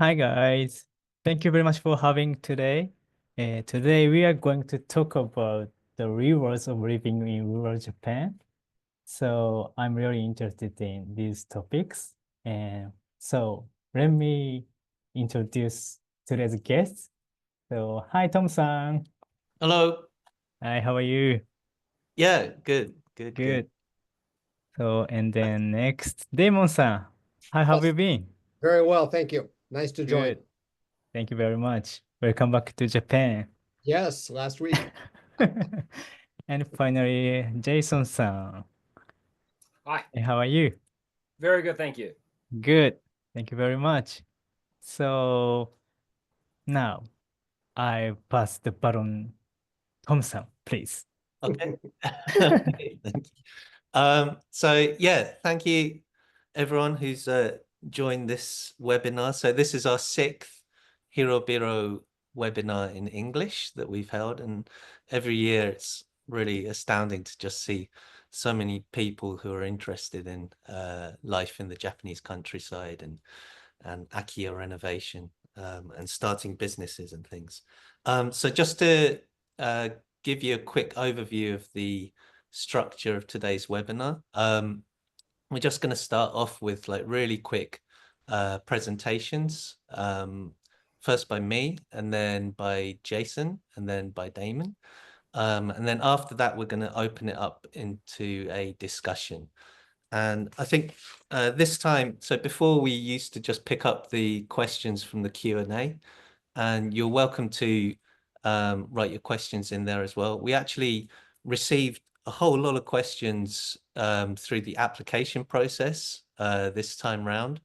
Hi guys, thank you very much for having today. Today we are going to talk about the rewards of living in rural Japan. So I'm really interested in these topics. And so let me introduce today's guest. So hi Tom-san. Hello. Hi, how are you? Yeah, good. Good. So and then next, Damon-san. How have you Yes, been? very well, thank you. Nice to join. Good. Thank you very much. Welcome back to Japan. Yes, last week. And finally, Jason-san. Hi, How are you? very good, thank you. Good. Thank you very much. So now I pass the baton, Tom-san, please. Okay. Okay, thank you. So yeah, thank you everyone who's joined this webinar. So this is our sixth Hirobiro webinar in English that we've held, and every year it's really astounding to just see so many people who are interested in life in the Japanese countryside and Akiya renovation and starting businesses and things. So just to give you a quick overview of the structure of today's webinar, we're just going to start off with like really quick presentations, first by me, and then by Jason, and then by Damon. And then after that, we're going to open it up into a discussion. And I think this time, so before we used to just pick up the questions from the Q&A, and you're welcome to write your questions in there as well. We actually received a whole lot of questions through the application process this time round.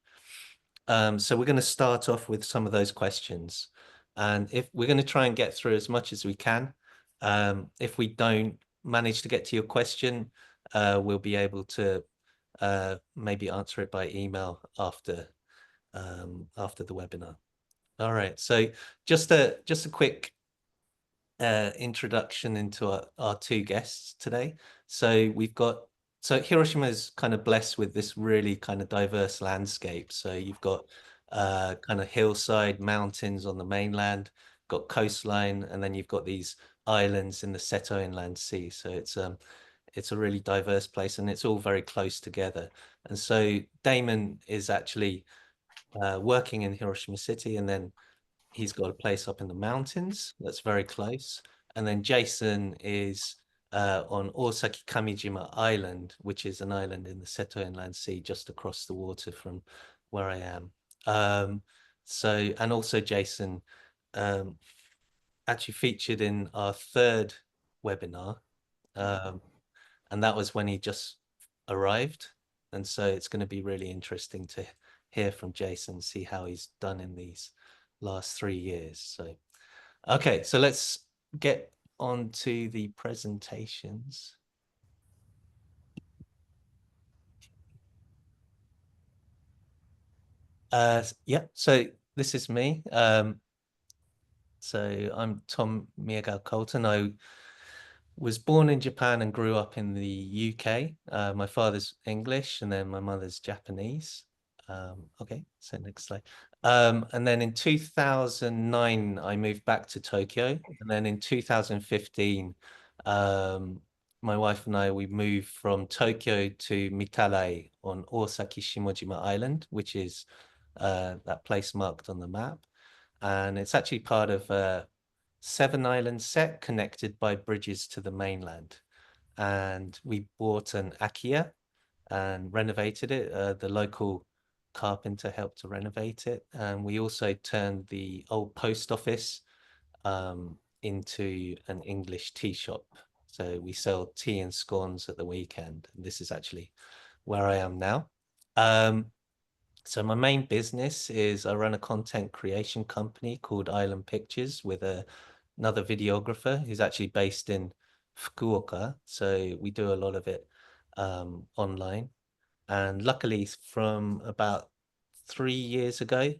So we're going to start off with some of those questions. And if we're going to try and get through as much as we can, if we don't manage to get to your question, we'll be able to maybe answer it by email after the webinar. All right, so just a quick introduction into our two guests today. So Hiroshima is kind of blessed with this really kind of diverse landscape. So you've got kind of hillside mountains on the mainland, got coastline, and then you've got these islands in the Seto Inland Sea. So it's a really diverse place, and it's all very close together. And so Damon is actually working in Hiroshima City, and then he's got a place up in the mountains that's very close. And then Jason is on Osaki Kamijima Island, which is an island in the Seto Inland Sea just across the water from where I am. And also Jason actually featured in our third webinar. And that was when he just arrived. And so it's going to be really interesting to hear from Jason, see how he's done in these last 3 years. So, okay, so let's get on to the presentations. Yeah, so this is me. So I'm Tom Miyagawa Colton. I was born in Japan and grew up in the UK. My father's English and then my mother's Japanese. Okay, so next slide. And then in 2009, I moved back to Tokyo. And then in 2015, my wife and I, we moved from Tokyo to Mitalai on Osaki Shimojima Island, which is that place marked on the map. And it's actually part of a 7-island set connected by bridges to the mainland. And we bought an Akiya and renovated it. The local carpenter helped to renovate it. And we also turned the old post office into an English tea shop. So we sell tea and scones at the weekend. And this is actually where I am now. So my main business is I run a content creation company called Island Pictures with another videographer who's actually based in Fukuoka. So we do a lot of it online. And luckily from about 3 years ago,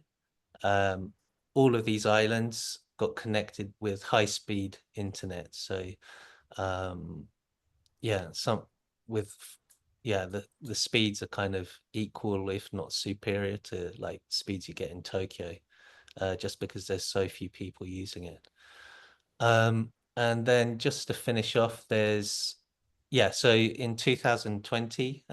all of these islands got connected with high-speed internet. So yeah, the speeds are kind of equal, if not superior to like speeds you get in Tokyo. just because there's so few people using it. And then just to finish off, so in 2020,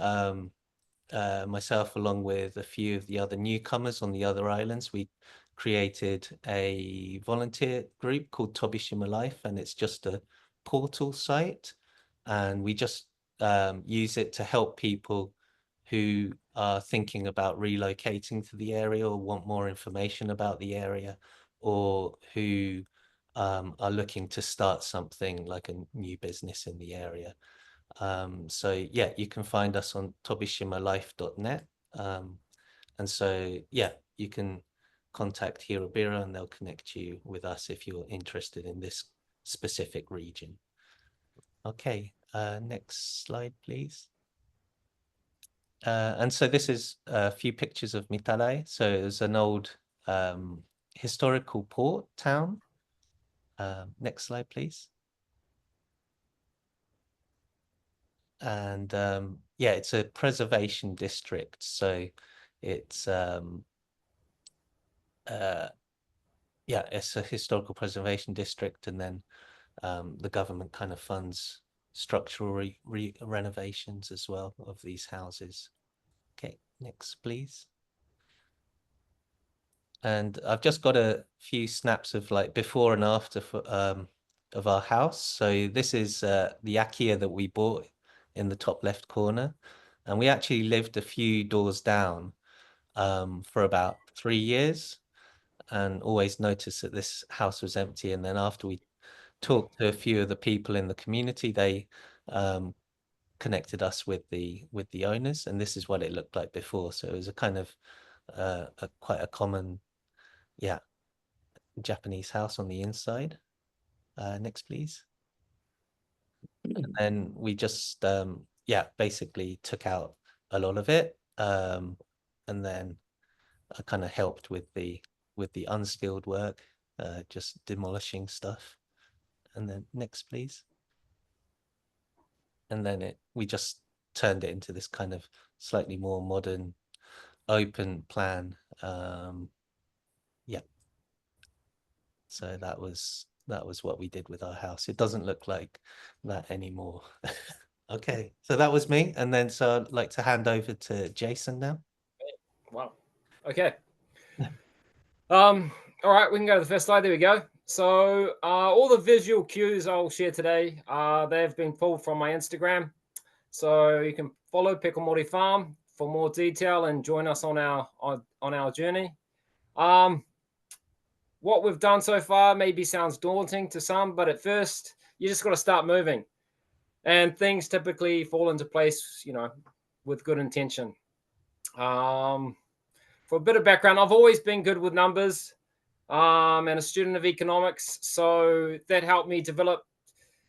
myself along with a few of the other newcomers on the other islands, we created a volunteer group called Tobishima Life, and it's just a portal site, and we just use it to help people who are thinking about relocating to the area or want more information about the area, or who are looking to start something like a new business in the area. So yeah, you can find us on tobishimalife.net. And so yeah, you can contact Hirobiro and they'll connect you with us if you're interested in this specific region. Okay, next slide, please. And so this is a few pictures of Mitalai. So it was an old historical port town. Next slide, please. And yeah, it's a preservation district. So it's yeah, it's a historical preservation district, and then the government kind of funds structural renovations as well of these houses. Okay, next, please. And I've just got a few snaps of like before and after for, of our house. So this is the Akia that we bought in the top left corner. And we actually lived a few doors down for about 3 years, and always noticed that this house was empty. And then after we talked to a few of the people in the community, they connected us with the owners, and this is what it looked like before. So it was a kind of quite a common, yeah, Japanese house on the inside. Next, please. And then we just yeah, basically took out a lot of it, and then I kind of helped with the unskilled work, just demolishing stuff. And then next, please. And then we just turned it into this kind of slightly more modern, open plan. Yeah. So that was what we did with our house. It doesn't look like that anymore. Okay, so that was me. And then so I'd like to hand over to Jason now. Wow. Okay. All right, we can go to the first slide. There we go. So all the visual cues I'll share today, they've been pulled from my Instagram. So you can follow Pekomori Farm for more detail and join us on our journey. What we've done so far maybe sounds daunting to some, but at first you just got to start moving, and things typically fall into place, you know, with good intention. For a bit of background, I've always been good with numbers, and a student of economics, so that helped me develop,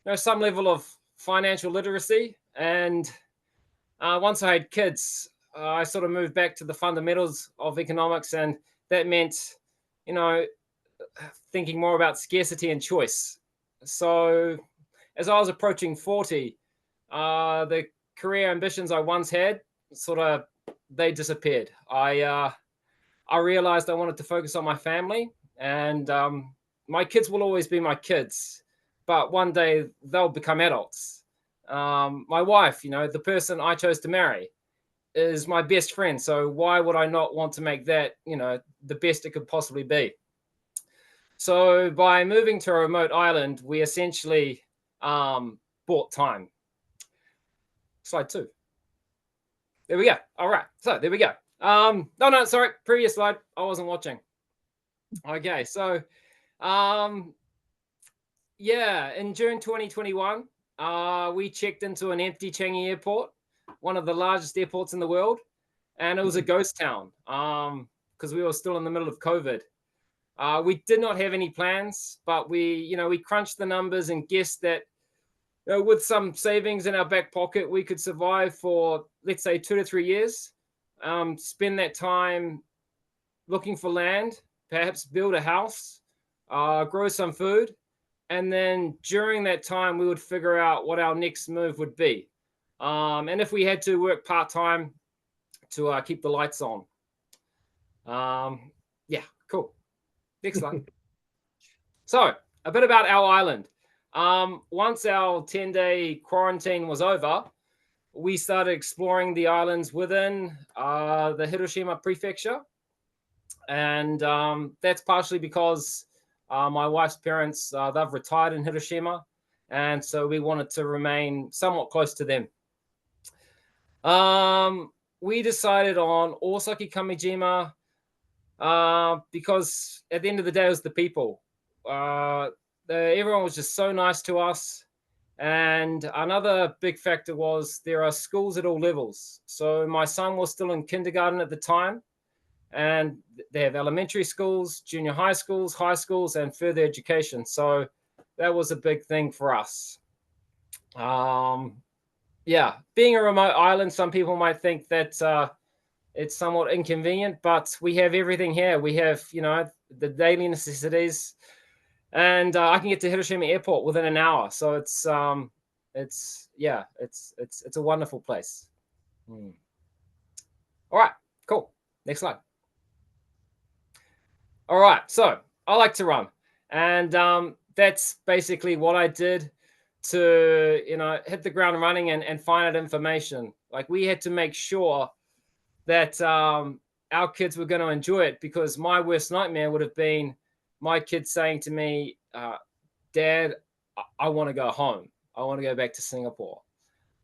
you know, some level of financial literacy. And once I had kids, I sort of moved back to the fundamentals of economics, and that meant, you know, thinking more about scarcity and choice. So as I was approaching 40, the career ambitions I once had they disappeared. I realized I wanted to focus on my family, and my kids will always be my kids, but one day they'll become adults. My wife, you know, the person I chose to marry, is my best friend. So why would I not want to make that, you know, the best it could possibly be? So by moving to a remote island, we essentially bought time. Slide 2. There we go. All right. So there we go. No, sorry. Previous slide. I wasn't watching. Okay. So, yeah, in June 2021, we checked into an empty Changi airport, one of the largest airports in the world. And it was a ghost town because we were still in the middle of COVID. We did not have any plans, but we crunched the numbers and guessed that, you know, with some savings in our back pocket, we could survive for, let's say, 2 to 3 years. Spend that time looking for land, perhaps build a house, grow some food, and then during that time, we would figure out what our next move would be. And if we had to work part-time to keep the lights on. Yeah, cool. Next slide. So a bit about our island. Once our 10-day quarantine was over, we started exploring the islands within the Hiroshima prefecture. And that's partially because my wife's parents, they've retired in Hiroshima. And so we wanted to remain somewhat close to them. We decided on Osaki Kamijima because at the end of the day, it was the people. Everyone was just so nice to us. And another big factor was there are schools at all levels. So my son was still in kindergarten at the time, and they have elementary schools, junior high schools, and further education. So that was a big thing for us. Yeah, being a remote island, some people might think that it's somewhat inconvenient, but we have everything here. We have, the daily necessities, and I can get to Hiroshima Airport within an hour. So it's a wonderful place. All right, cool. Next slide. All right, so I like to run, and that's basically what I did to hit the ground running and find out information. Like, we had to make sure that our kids were going to enjoy it, because my worst nightmare would have been my kids saying to me, Dad, I want to go home. I want to go back to Singapore.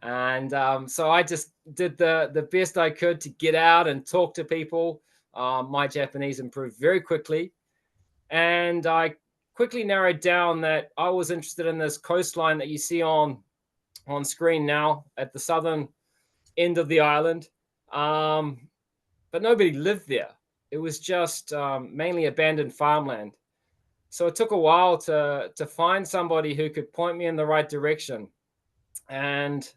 And so I just did the best I could to get out and talk to people. My Japanese improved very quickly. And I quickly narrowed down that I was interested in this coastline that you see on screen now at the southern end of the island. But nobody lived there. It was just mainly abandoned farmland. So it took a while to find somebody who could point me in the right direction. And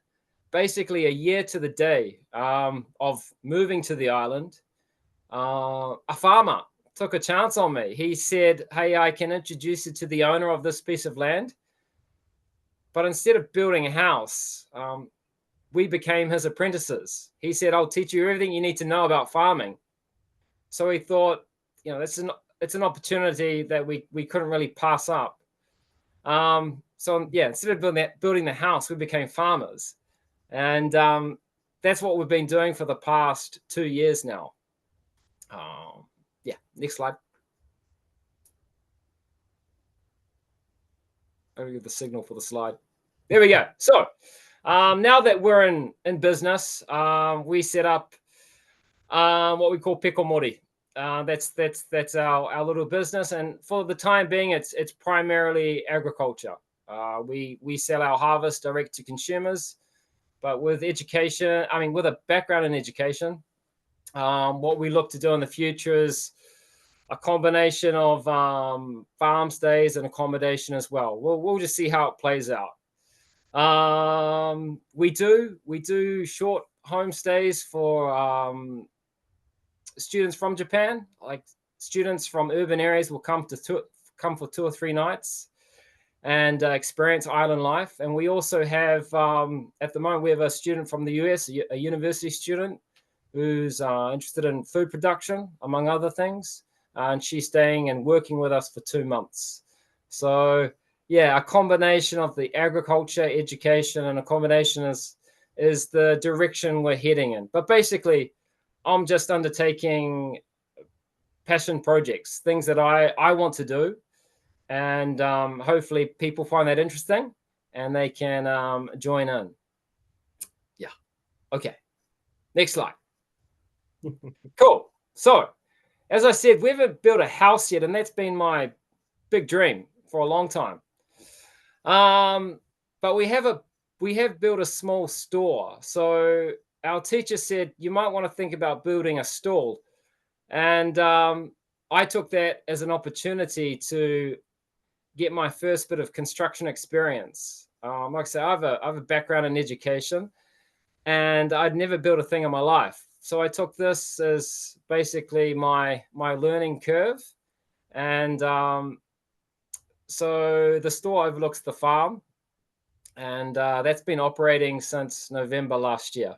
basically a year to the day of moving to the island, a farmer took a chance on me. He said, hey, I can introduce you to the owner of this piece of land. But instead of building a house, we became his apprentices. He said, I'll teach you everything you need to know about farming. So he thought, it's an opportunity that we couldn't really pass up. So yeah, instead of building the house, we became farmers. And that's what we've been doing for the past 2 years now. Yeah, next slide. I'll give the signal for the slide. There we go. So now that we're in business, we set up what we call Pekomori. That's our little business, and for the time being, it's primarily agriculture. We sell our harvest direct to consumers, but with with a background in education, what we look to do in the future is a combination of farm stays and accommodation as well. We'll just see how it plays out. We do short homestays for students from Japan. Like, students from urban areas will come for 2 or 3 nights and experience island life. And we also have, at the moment, we have a student from the US, a university student who's interested in food production, among other things. And she's staying and working with us for 2 months. So yeah, a combination of the agriculture, education, and accommodation is the direction we're heading in. But basically, I'm just undertaking passion projects, things that I want to do. And hopefully people find that interesting and they can join in. Yeah. Okay. Next slide. Cool. So, as I said, we haven't built a house yet, and that's been my big dream for a long time. But we have built a small store. So our teacher said, you might want to think about building a stall. And I took that as an opportunity to get my first bit of construction experience. Like I say, I have a background in education, and I'd never built a thing in my life. So I took this as basically my learning curve. And so the store overlooks the farm, and that's been operating since November last year.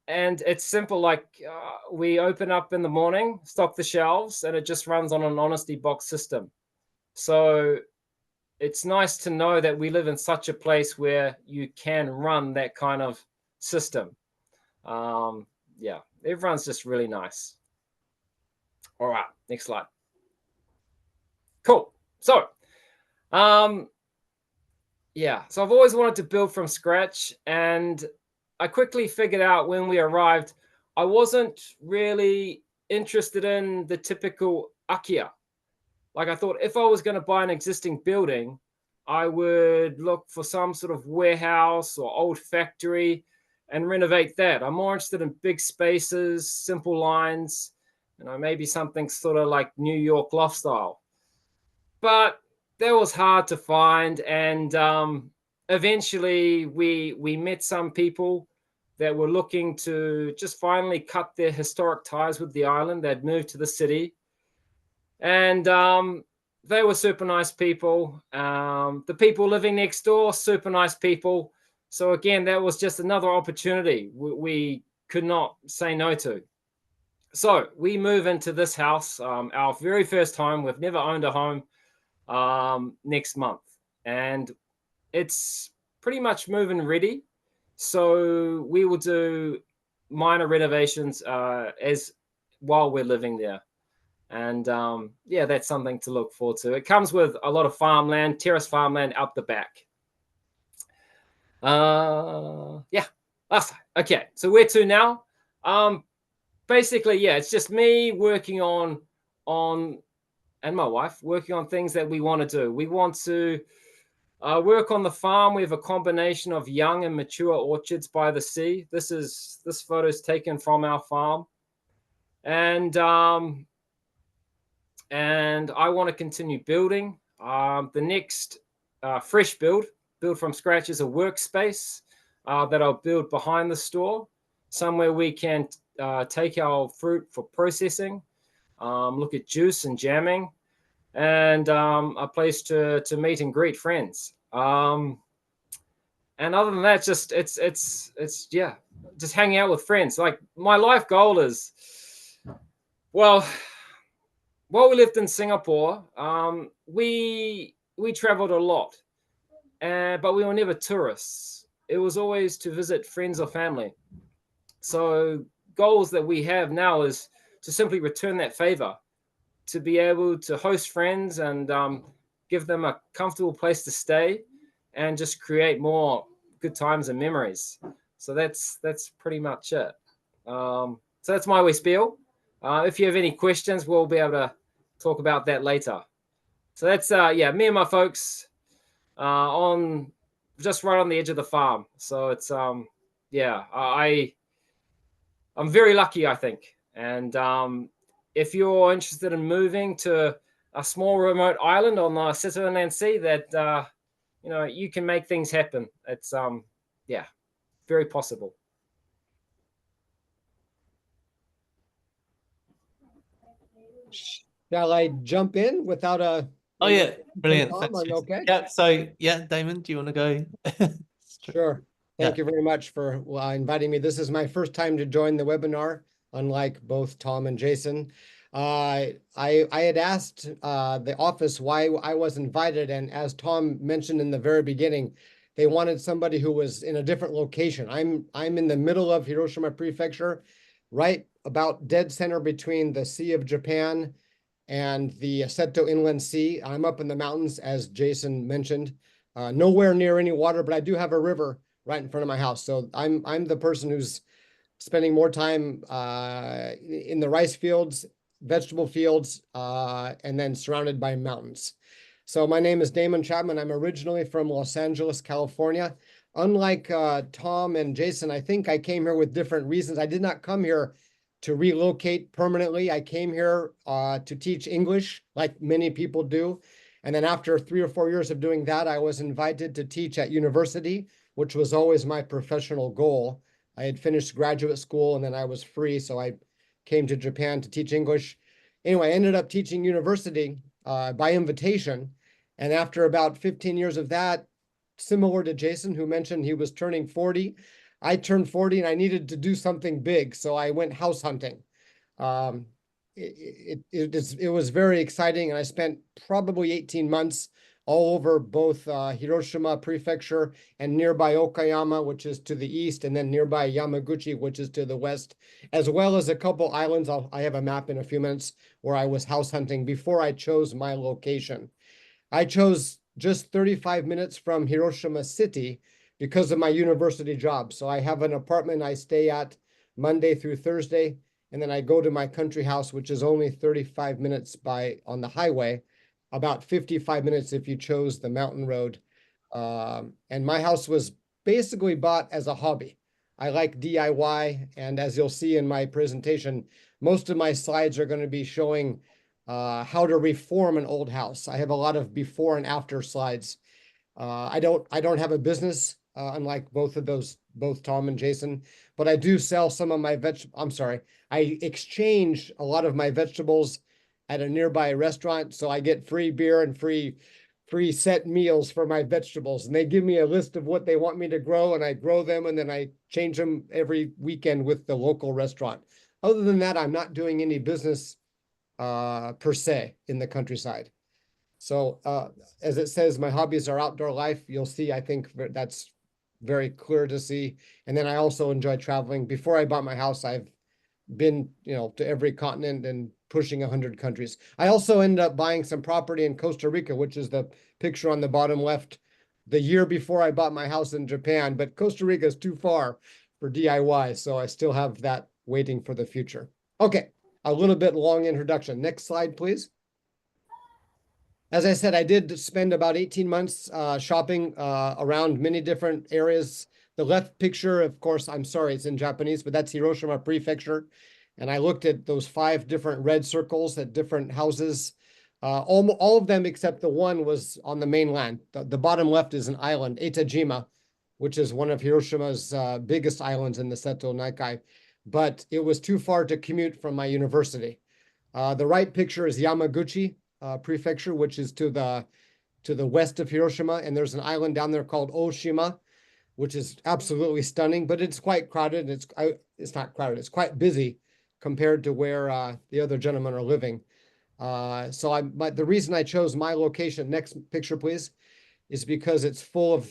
and it's simple. Like we open up in the morning, stock the shelves, and it just runs on an honesty box system. So it's nice to know that we live in such a place where you can run that kind of system. Yeah, everyone's just really nice. All right, next slide. Cool. So, yeah, so I've always wanted to build from scratch, and I quickly figured out when we arrived, I wasn't really interested in the typical Akia. Like I thought if I was going to buy an existing building, I would look for some sort of warehouse or old factory and renovate that. I'm more interested in big spaces, simple lines, maybe something sort of like New York loft style. But that was hard to find, and eventually we met some people that were looking to just finally cut their historic ties with the island. They'd moved to the city, and they were super nice people. The people living next door, super nice people. So again, that was just another opportunity we could not say no to. So we move into this house, our very first home. We've never owned a home, next month, and it's pretty much move-in ready. So we will do minor renovations as while we're living there. And yeah, that's something to look forward to. It comes with a lot of farmland, terrace farmland out the back. Yeah, okay. So where to now? Basically, yeah, it's just me working on and my wife working on things that we want to do. We want to work on the farm. We have a combination of young and mature orchards by the sea. This photo is taken from our farm, and I want to continue building. The next fresh build from scratch is a workspace that I'll build behind the store, somewhere we can take our fruit for processing, look at juice and jamming, and a place to meet and greet friends. And other than that, just it's yeah, just hanging out with friends. Like my life goal is, well, while we lived in Singapore, we traveled a lot, but we were never tourists. It was always to visit friends or family. So goals that we have now is to simply return that favor, to be able to host friends and give them a comfortable place to stay, and just create more good times and memories. So that's pretty much it. So that's my wee spiel. If you have any questions, we'll be able to talk about that later. So that's yeah, me and my folks on just right on the edge of the farm. So it's yeah, I'm very lucky, I think. And if you're interested in moving to a small remote island on the Switzerland Sea, that you can make things happen. It's yeah, very possible. Shall I jump in without a? Oh yeah, brilliant. Tom, Thanks, I'm Jason. okay? Yeah. So yeah, Damon, do you want to go? Sure. Thank you very much for inviting me. This is my first time to join the webinar, unlike both Tom and Jason. I had asked the office why I was invited, and as Tom mentioned in the very beginning, they wanted somebody who was in a different location. I'm in the middle of Hiroshima Prefecture, right about dead center between the Sea of Japan and the Seto Inland Sea. I'm up in the mountains, as Jason mentioned, nowhere near any water, but I do have a river right in front of my house. So I'm the person who's spending more time in the rice fields, vegetable fields, and then surrounded by mountains. So my name is Damon Chapman. I'm originally from Los Angeles, California. Unlike Tom and Jason, I think I came here with different reasons. I did not come here to relocate permanently. I came here to teach English, like many people do. And then after 3 or 4 years of doing that, I was invited to teach at university, which was always my professional goal. I had finished graduate school and then I was free, so I came to Japan to teach English. Anyway, I ended up teaching university by invitation. And after about 15 years of that, similar to Jason, who mentioned he was turning 40, I turned 40 and I needed to do something big, so I went house hunting. It was very exciting, and I spent probably 18 months all over both Hiroshima Prefecture and nearby Okayama, which is to the east, and then nearby Yamaguchi, which is to the west, as well as a couple islands. I have a map in a few minutes where I was house hunting before I chose my location. I chose just 35 minutes from Hiroshima City because of my university job. So I have an apartment I stay at Monday through Thursday, and then I go to my country house, which is only 35 minutes on the highway, about 55 minutes if you chose the mountain road. And my house was basically bought as a hobby. I like DIY, and as you'll see in my presentation, most of my slides are going to be showing how to reform an old house. I have a lot of before and after slides. I don't have a business, unlike both Tom and Jason, but I do sell some of my I exchange a lot of my vegetables at a nearby restaurant, so I get free beer and free set meals for my vegetables. And they give me a list of what they want me to grow, and I grow them, and then I change them every weekend with the local restaurant. Other than that, I'm not doing any business per se in the countryside. So as it says, my hobbies are outdoor life. You'll see, I think that's very clear to see. And then I also enjoy traveling. Before I bought my house, I've been, to every continent and pushing 100 countries. I also ended up buying some property in Costa Rica, which is the picture on the bottom left, the year before I bought my house in Japan. But Costa Rica is too far for DIY, so I still have that waiting for the future. Okay, a little bit long introduction. Next slide, please. As I said, I did spend about 18 months shopping around many different areas. The left picture, of course, I'm sorry, it's in Japanese, but that's Hiroshima Prefecture. And I looked at those 5 different red circles at different houses. All of them except the one was on the mainland. The bottom left is an island, Etajima, which is one of Hiroshima's biggest islands in the Seto Naikai. But it was too far to commute from my university. The right picture is Yamaguchi Prefecture, which is to the west of Hiroshima. And there's an island down there called Oshima, which is absolutely stunning, but it's quite crowded. It's not crowded, it's quite busy compared to where the other gentlemen are living. But the reason I chose my location, next picture, please, is because it's full of,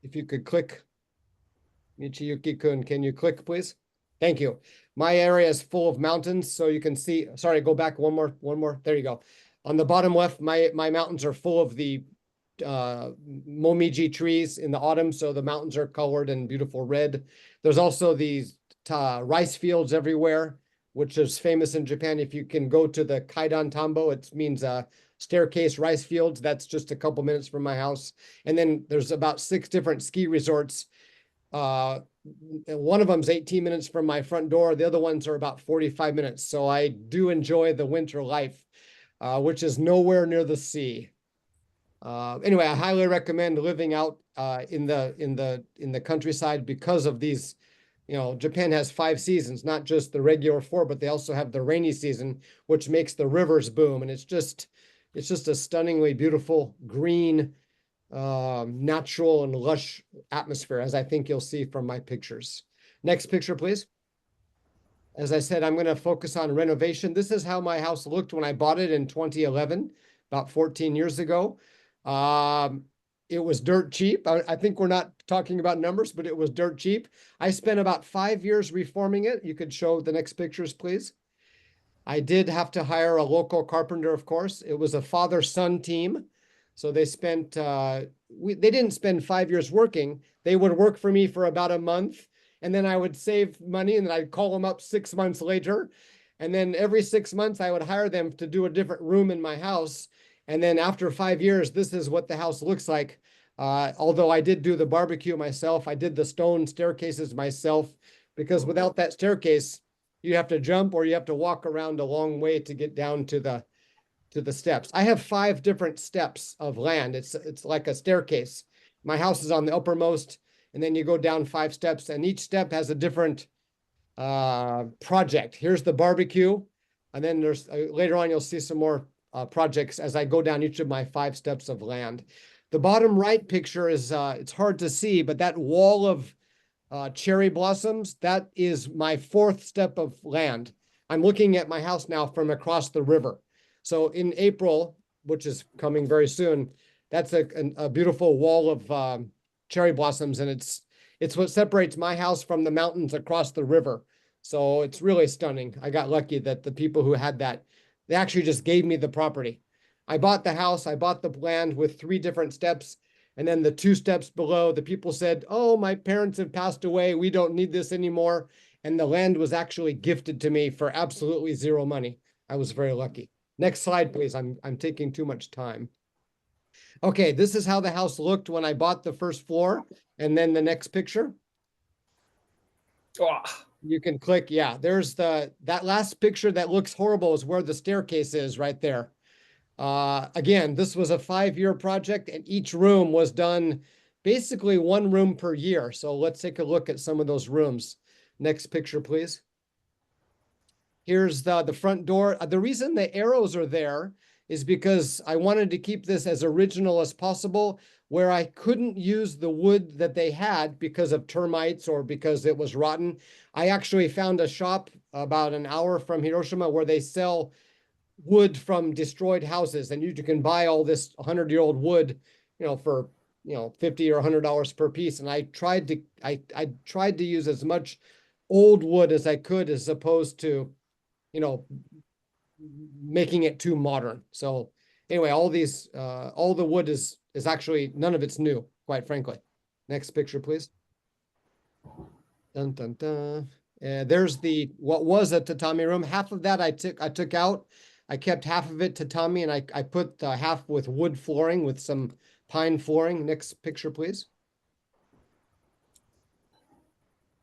if you could click, Michiyuki-kun, can you click, please? Thank you. My area is full of mountains, so you can see, sorry, go back one more. There you go. On the bottom left, my mountains are full of the momiji trees in the autumn, so the mountains are colored in beautiful red. There's also these rice fields everywhere, which is famous in Japan. If you can go to the Kaidan Tambo, it means staircase rice fields. That's just a couple minutes from my house. And then there's about 6 different ski resorts. One of them's 18 minutes from my front door. The other ones are about 45 minutes. So I do enjoy the winter life, which is nowhere near the sea. Anyway, I highly recommend living out in the countryside because of these. Japan has 5 seasons, not just the regular 4, but they also have the rainy season, which makes the rivers boom. And it's just a stunningly beautiful, green, natural and lush atmosphere, as I think you'll see from my pictures. Next picture, please. As I said, I'm going to focus on renovation. This is how my house looked when I bought it in 2011, about 14 years ago. It was dirt cheap. I think we're not talking about numbers, but it was dirt cheap. I spent about 5 years reforming it. You could show the next pictures, please. I did have to hire a local carpenter, of course. It was a father-son team. So they spent, they didn't spend 5 years working. They would work for me for about a month, and then I would save money, and then I'd call them up 6 months later. And then every 6 months, I would hire them to do a different room in my house. And then after 5 years, this is what the house looks like. Although I did do the barbecue myself, I did the stone staircases myself, because without that staircase, you have to jump or you have to walk around a long way to get down to the steps. I have 5 different steps of land. It's like a staircase. My house is on the uppermost, and then you go down 5 steps, and each step has a different project. Here's the barbecue, and then there's later on you'll see some more projects as I go down each of my 5 steps of land. The bottom right picture is it's hard to see, but that wall of cherry blossoms. That is my fourth step of land. I'm looking at my house now from across the river. So in April, which is coming very soon, that's a beautiful wall of cherry blossoms, and it's what separates my house from the mountains across the river. So it's really stunning. I got lucky that the people who had that, they actually just gave me the property. I bought the house, I bought the land with 3 different steps. And then the 2 steps below, the people said, oh, my parents have passed away. We don't need this anymore. And the land was actually gifted to me for absolutely 0 money. I was very lucky. Next slide, please. I'm taking too much time. Okay, this is how the house looked when I bought the first floor. And then the next picture. Oh, You can click, yeah, there's that last picture that looks horrible is where the staircase is right there. Again, this was a 5-year project, and each room was done basically 1 room per year. So let's take a look at some of those rooms. Next picture, please. Here's the front door. The reason the arrows are there is because I wanted to keep this as original as possible, where I couldn't use the wood that they had because of termites or because it was rotten. I actually found a shop about an hour from Hiroshima where they sell wood from destroyed houses, and you can buy all this 100-year-old wood, for $50 or $100 per piece. And I tried to use as much old wood as I could, as opposed to making it too modern. So anyway, all the wood is actually, none of it's new, quite frankly. Next picture, please. Dun, dun, dun. There's what was a tatami room. Half of that I took out. I kept half of it tatami, and I put half with wood flooring, with some pine flooring. Next picture, please.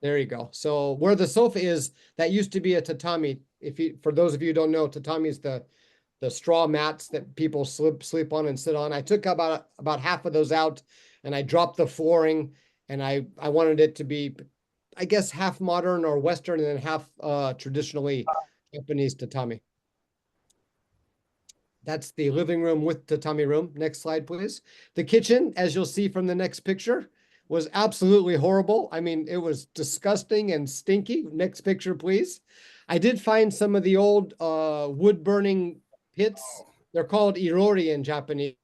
There you go. So where the sofa is, that used to be a tatami. For those of you who don't know, tatami is the straw mats that people sleep on and sit on. I took about half of those out, and I dropped the flooring, and I wanted it to be, I guess, half modern or Western, and then half traditionally Japanese tatami. That's the living room with tatami room. Next slide, please. The kitchen, as you'll see from the next picture, was absolutely horrible. I mean, it was disgusting and stinky. Next picture, please. I did find some of the old wood burning pits. They're called irori in Japanese.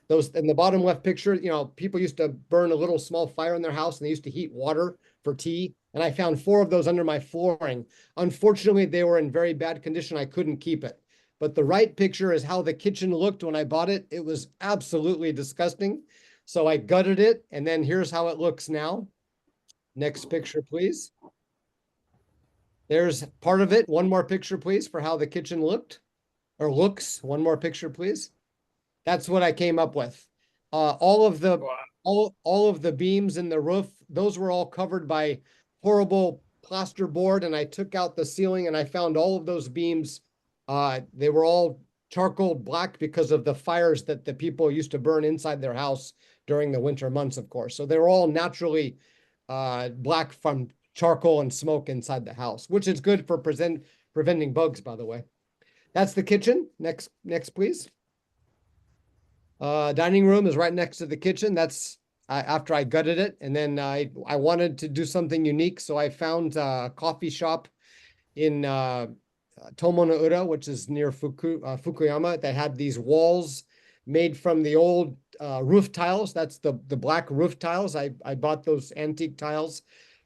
Those in the bottom left picture, people used to burn a little small fire in their house, and they used to heat water for tea. And I found 4 of those under my flooring. Unfortunately, they were in very bad condition. I couldn't keep it. But the right picture is how the kitchen looked when I bought it. It was absolutely disgusting. So I gutted it, and then here's how it looks now. Next picture, please. There's part of it. One more picture, please, for how the kitchen looked or looks. One more picture, please. That's what I came up with. All of the beams in the roof, those were all covered by horrible plasterboard, and I took out the ceiling, and I found all of those beams. They were all charcoal black because of the fires that the people used to burn inside their house during the winter months, of course. So they were all naturally black from charcoal and smoke inside the house, which is good for preventing bugs, by the way. That's the kitchen. Next, please. Dining room is right next to the kitchen. That's after I gutted it. And then I wanted to do something unique. So I found a coffee shop in Tomonoura, which is near Fukuyama, that had these walls made from the old roof tiles. That's the black roof tiles. I bought those antique tiles,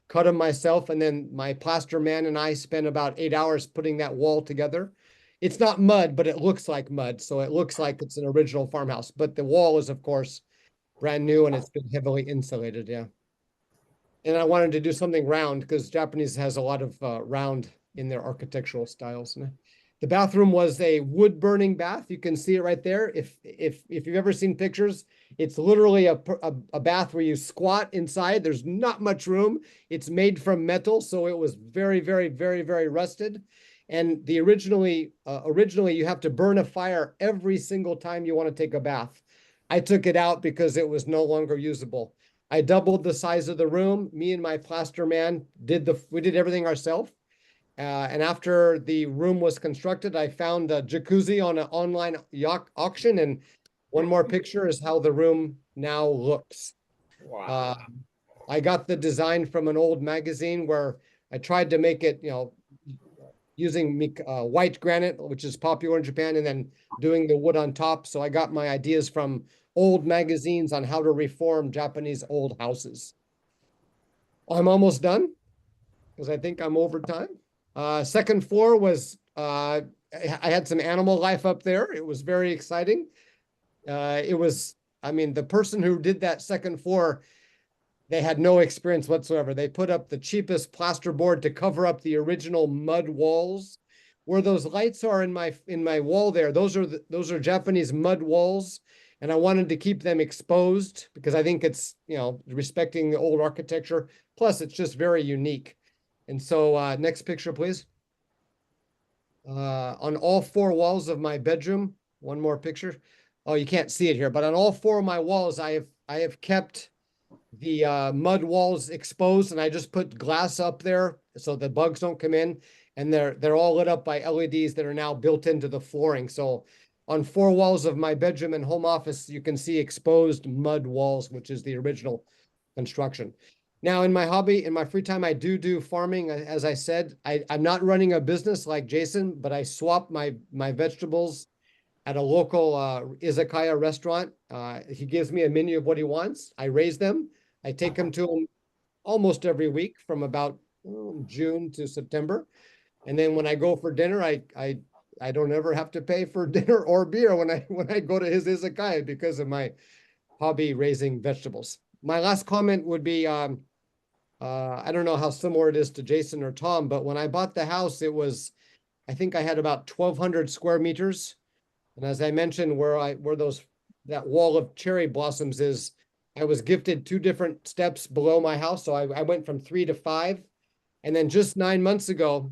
cut them myself, and then my plaster man and I spent about 8 hours putting that wall together. It's not mud, but it looks like mud, so it looks like it's an original farmhouse. But the wall is, of course, brand new, and it's been heavily insulated, yeah. And I wanted to do something round, because Japanese has a lot of round in their architectural styles. The bathroom was a wood burning bath. You can see it right there. If you've ever seen pictures, it's literally a bath where you squat inside. There's not much room. It's made from metal, so it was very, very, very, very rusted. And originally you have to burn a fire every single time you want to take a bath. I took it out because it was no longer usable. I doubled the size of the room. Me and my plaster man we did everything ourselves. And after the room was constructed, I found a jacuzzi on an online auction. And one more picture is how the room now looks. wow. I got the design from an old magazine where I tried to make it, using white granite, which is popular in Japan, and then doing the wood on top. So I got my ideas from old magazines on how to reform Japanese old houses. I'm almost done because I think I'm over time. Second floor was, I had some animal life up there. It was very exciting. The person who did that second floor, they had no experience whatsoever. They put up the cheapest plasterboard to cover up the original mud walls. Where those lights are in my wall there, those are Japanese mud walls, and I wanted to keep them exposed because I think it's, respecting the old architecture. Plus, it's just very unique. And so, next picture, please. On all 4 walls of my bedroom, one more picture. Oh, you can't see it here, but on all 4 of my walls, I have kept the mud walls exposed, and I just put glass up there so the bugs don't come in. And they're all lit up by LEDs that are now built into the flooring. So on 4 walls of my bedroom and home office, you can see exposed mud walls, which is the original construction. Now, in my hobby, in my free time, I do farming. As I said, I'm not running a business like Jason, but I swap my vegetables at a local izakaya restaurant. He gives me a menu of what he wants. I raise them. I take them to him almost every week from about June to September. And then when I go for dinner, I don't ever have to pay for dinner or beer when I go to his izakaya because of my hobby raising vegetables. My last comment would be, I don't know how similar it is to Jason or Tom, but when I bought the house, I think I had about 1,200 square meters. And as I mentioned, where that wall of cherry blossoms is, I was gifted 2 different steps below my house. So I went from 3 to 5. And then just 9 months ago,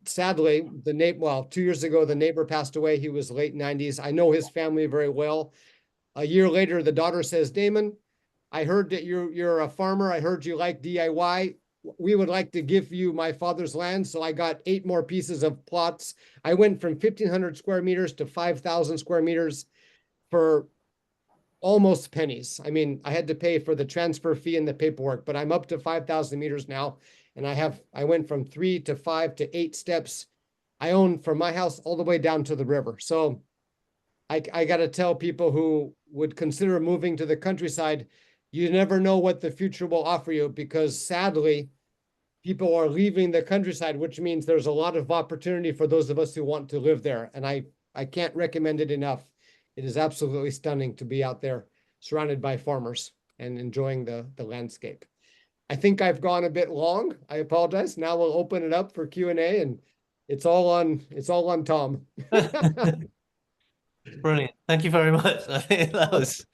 sadly, 2 years ago, the neighbor passed away. He was late 90s. I know his family very well. A year later, the daughter says, Damon, I heard that you're a farmer. I heard you like DIY. We would like to give you my father's land. So I got 8 more pieces of plots. I went from 1,500 square meters to 5,000 square meters for almost pennies. I mean, I had to pay for the transfer fee and the paperwork, but I'm up to 5,000 meters now. And I went from 3 to 5 to 8 steps. I own from my house all the way down to the river. So I got to tell people who would consider moving to the countryside, you never know what the future will offer you, because sadly, people are leaving the countryside, which means there's a lot of opportunity for those of us who want to live there. And I can't recommend it enough. It is absolutely stunning to be out there surrounded by farmers and enjoying the landscape. I think I've gone a bit long. I apologize. Now we'll open it up for Q&A, and it's all on Tom. Brilliant. Thank you very much. I think that was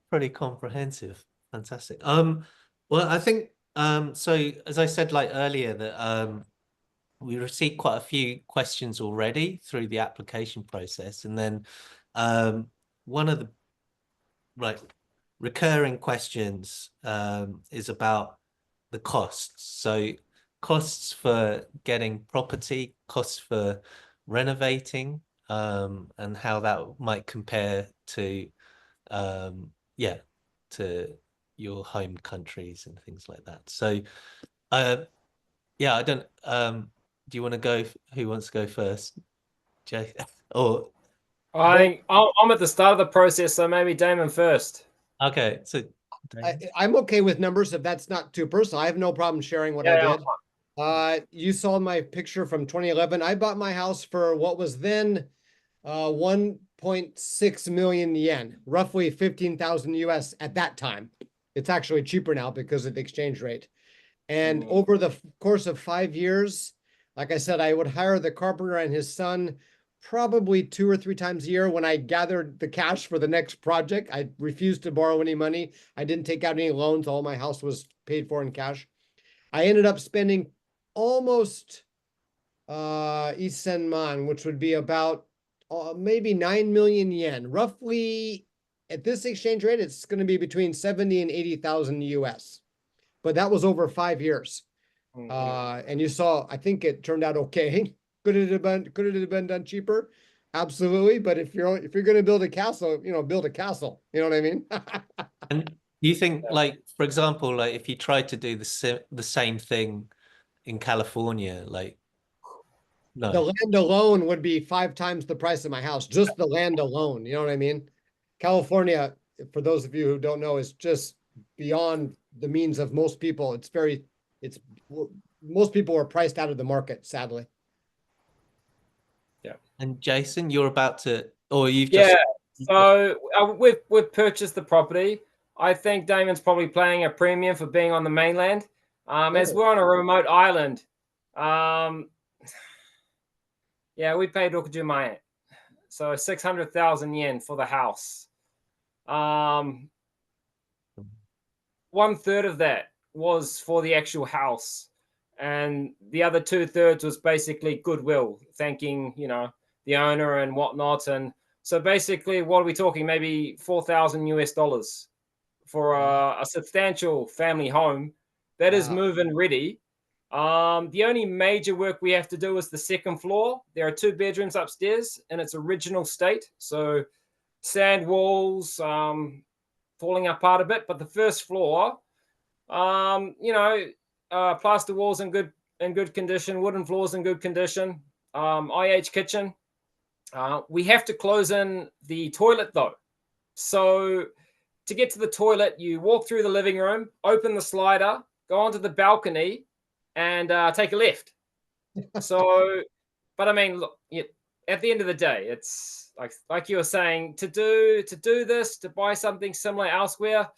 pretty comprehensive. Fantastic. Well, I think so as I said earlier that we received quite a few questions already through the application process, and then one of the recurring questions is about the costs. So costs for getting property, costs for renovating, and how that might compare to to your home countries and things like that. So I don't do you want to go? Who wants to go first? Jay? Or I'm at the start of the process, so maybe Damon first. okay, so I'm okay with numbers if that's not too personal. I have no problem sharing what I did. You saw my picture from 2011. I bought my house for what was then 1.6 million yen, roughly 15,000 US at that time. It's actually cheaper now because of the exchange rate. And over the course of 5 years, like I said, I would hire the carpenter and his son probably 2 or 3 times a year when I gathered the cash for the next project. I refused to borrow any money. I didn't take out any loans. All my house was paid for in cash. I ended up spending almost Isenman, which would be about maybe 9 million yen. Roughly, at this exchange rate, it's going to be between 70 and 80,000 US. But that was over 5 years. And you saw, I think it turned out okay. Could it have been done cheaper? Absolutely. But if you're going to build a castle, build a castle. You know what I mean? Do you think, Yeah. like, for example, like if you tried to do the same thing in California, like, The no, land alone would be 5 times the price of my house, just the land alone, you know what I mean? California, for those of you who don't know, is just beyond the means of most people. It's, most people are priced out of the market, sadly. and Jason, you're about to, or you've Yeah. just, So we've purchased the property. I think Damon's probably paying a premium for being on the mainland. As Oh. we're on a remote island, yeah, we paid Rokujumae, so 600,000 yen for the house. 1/3 of that was for the actual house, and the other 2/3 was basically goodwill, thanking the owner and whatnot. And so basically, what are we talking? Maybe $4,000 for a substantial family home that is Wow. move-in ready. The only major work we have to do is the second floor. There are 2 bedrooms upstairs in its original state, so sand walls, falling apart a bit. But the first floor, plaster walls in good condition, wooden floors in good condition, IH kitchen. We have to close in the toilet though. So to get to the toilet, you walk through the living room, open the slider, go onto the balcony, and take a left. So, but I mean, look, at the end of the day, it's like you were saying, to do this, to buy something similar elsewhere,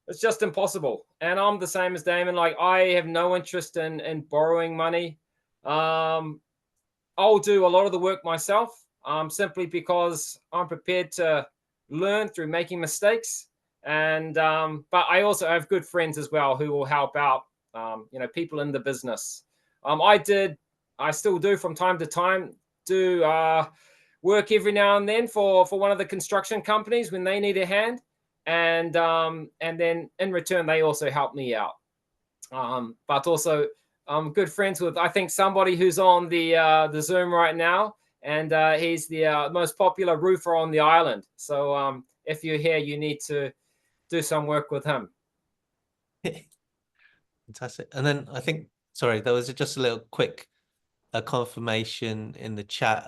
it's just impossible. And I'm the same as Damon. Like, I have no interest in borrowing money. I'll do a lot of the work myself, simply because I'm prepared to learn through making mistakes. And but I also have good friends as well who will help out. People in the business. I still do from time to time do work every now and then for one of the construction companies when they need a hand, and then in return they also help me out. But also I'm good friends with, I think, somebody who's on the Zoom right now, and he's the most popular roofer on the island. So if you're here, you need to do some work with him. fantastic. And then I think, sorry, there was just a little quick confirmation in the chat.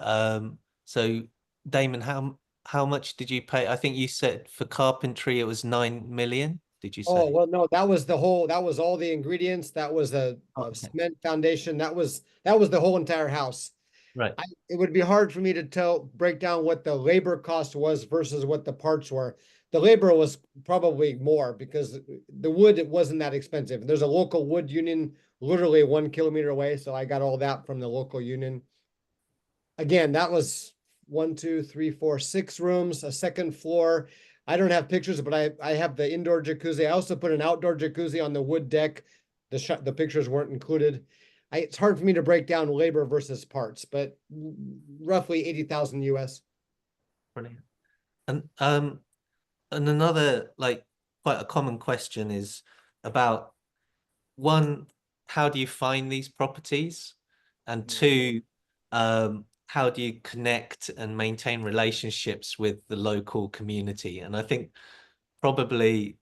So Damon, how much did you pay? I think you said for carpentry it was 9 million. Did you say? Oh, well, no, that was all the ingredients. That was a Okay. cement foundation. That was the whole entire house. Right. It would be hard for me to break down what the labor cost was versus what the parts were. The labor was probably more because the wood, it wasn't that expensive. There's a local wood union literally 1 kilometer away, so I got all that from the local union. Again, that was 1, 2, 3, 4, 6 rooms, a second floor. I don't have pictures, but I have the indoor jacuzzi. I also put an outdoor jacuzzi on the wood deck. The pictures weren't included. It's hard for me to break down labor versus parts, but roughly 80,000 US. Brilliant. And another, like, quite a common question is about, one, how do you find these properties? And two, how do you connect and maintain relationships with the local community? And I think probably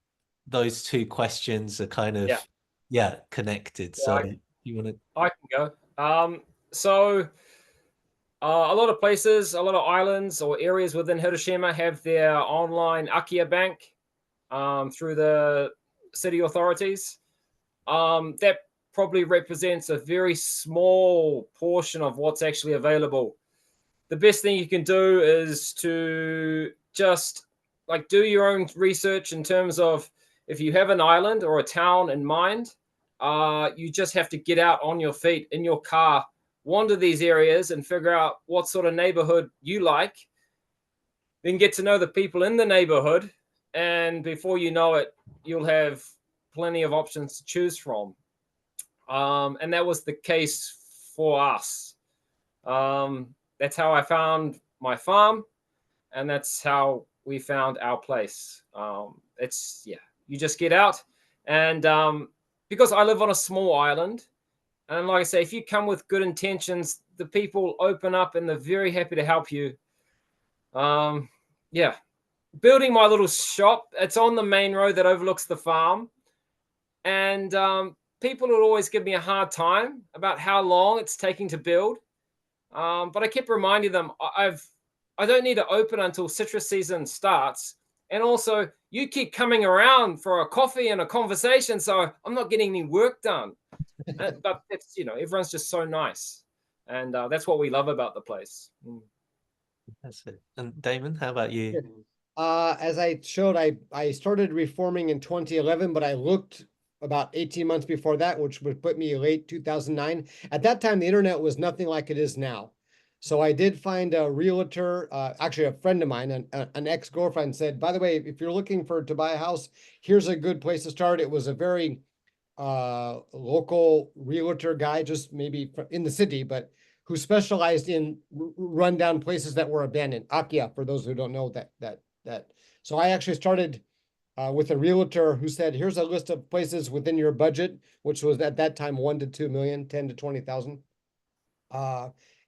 those two questions are kind of connected. Yeah, So you want to? I can go. So a lot of places, a lot of islands or areas within Hiroshima have their online Akia Bank through the city authorities. That probably represents a very small portion of what's actually available. The best thing you can do is to just do your own research in terms of, if you have an island or a town in mind, you just have to get out on your feet in your car, wander these areas and figure out what sort of neighborhood you like, then get to know the people in the neighborhood, and before you know it, you'll have plenty of options to choose from. And that was the case for us. That's how I found my farm, and that's how we found our place. You just get out, and because I live on a small island, and like I say, if you come with good intentions, the people open up and they're very happy to help you. building my little shop. It's on the main road that overlooks the farm, and people would always give me a hard time about how long it's taking to build. But I kept reminding them I don't need to open until citrus season starts. And also, you keep coming around for a coffee and a conversation, so I'm not getting any work done. But it's, everyone's just so nice, and that's what we love about the place. That's it. And Damon, how about you? As I showed, I started reforming in 2011, but I looked about 18 months before that, which would put me late 2009. At that time, the internet was nothing like it is now. So I did find a realtor, actually a friend of mine, an ex-girlfriend said, by the way, if you're looking to buy a house, here's a good place to start. It was a very local realtor guy, just maybe in the city, but who specialized in rundown places that were abandoned. Akia, for those who don't know that. So I actually started with a realtor who said, here's a list of places within your budget, which was at that time 1 to 2 million, 10 to 20,000.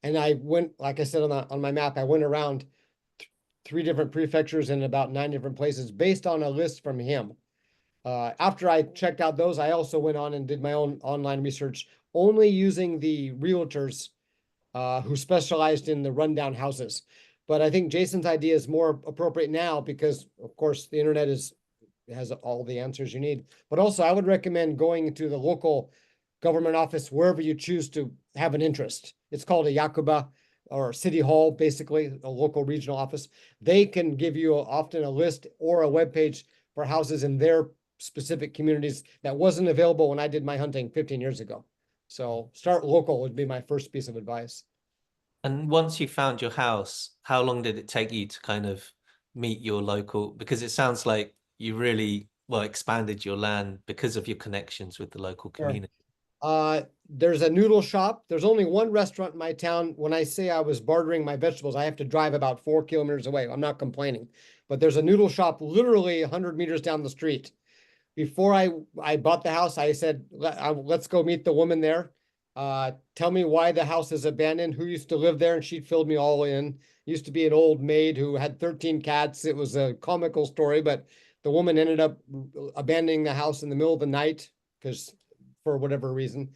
And I went, like I said on my map, I went around 3 different prefectures in about 9 different places based on a list from him. After I checked out those, I also went on and did my own online research, only using the realtors who specialized in the rundown houses. But I think Jason's idea is more appropriate now because, of course, the internet has all the answers you need. But also, I would recommend going to the local government office wherever you choose to have an interest. It's called a yakuba or city hall, basically a local regional office. They can give you often a list or a web page for houses in their specific communities that wasn't available when I did my hunting 15 years ago. So start local would be my first piece of advice. And once you found your house, how long did it take you to kind of meet your local? Because it sounds like you really, expanded your land because of your connections with the local community. There's a noodle shop. There's only one restaurant in my town. When I say I was bartering my vegetables, I have to drive about 4 kilometers away. I'm not complaining, but there's a noodle shop literally 100 meters down the street. Before I bought the house, I said, let's go meet the woman there. Tell me why the house is abandoned, who used to live there, and she filled me all in. Used to be an old maid who had 13 cats. It was a comical story, but the woman ended up abandoning the house in the middle of the night because for whatever reason.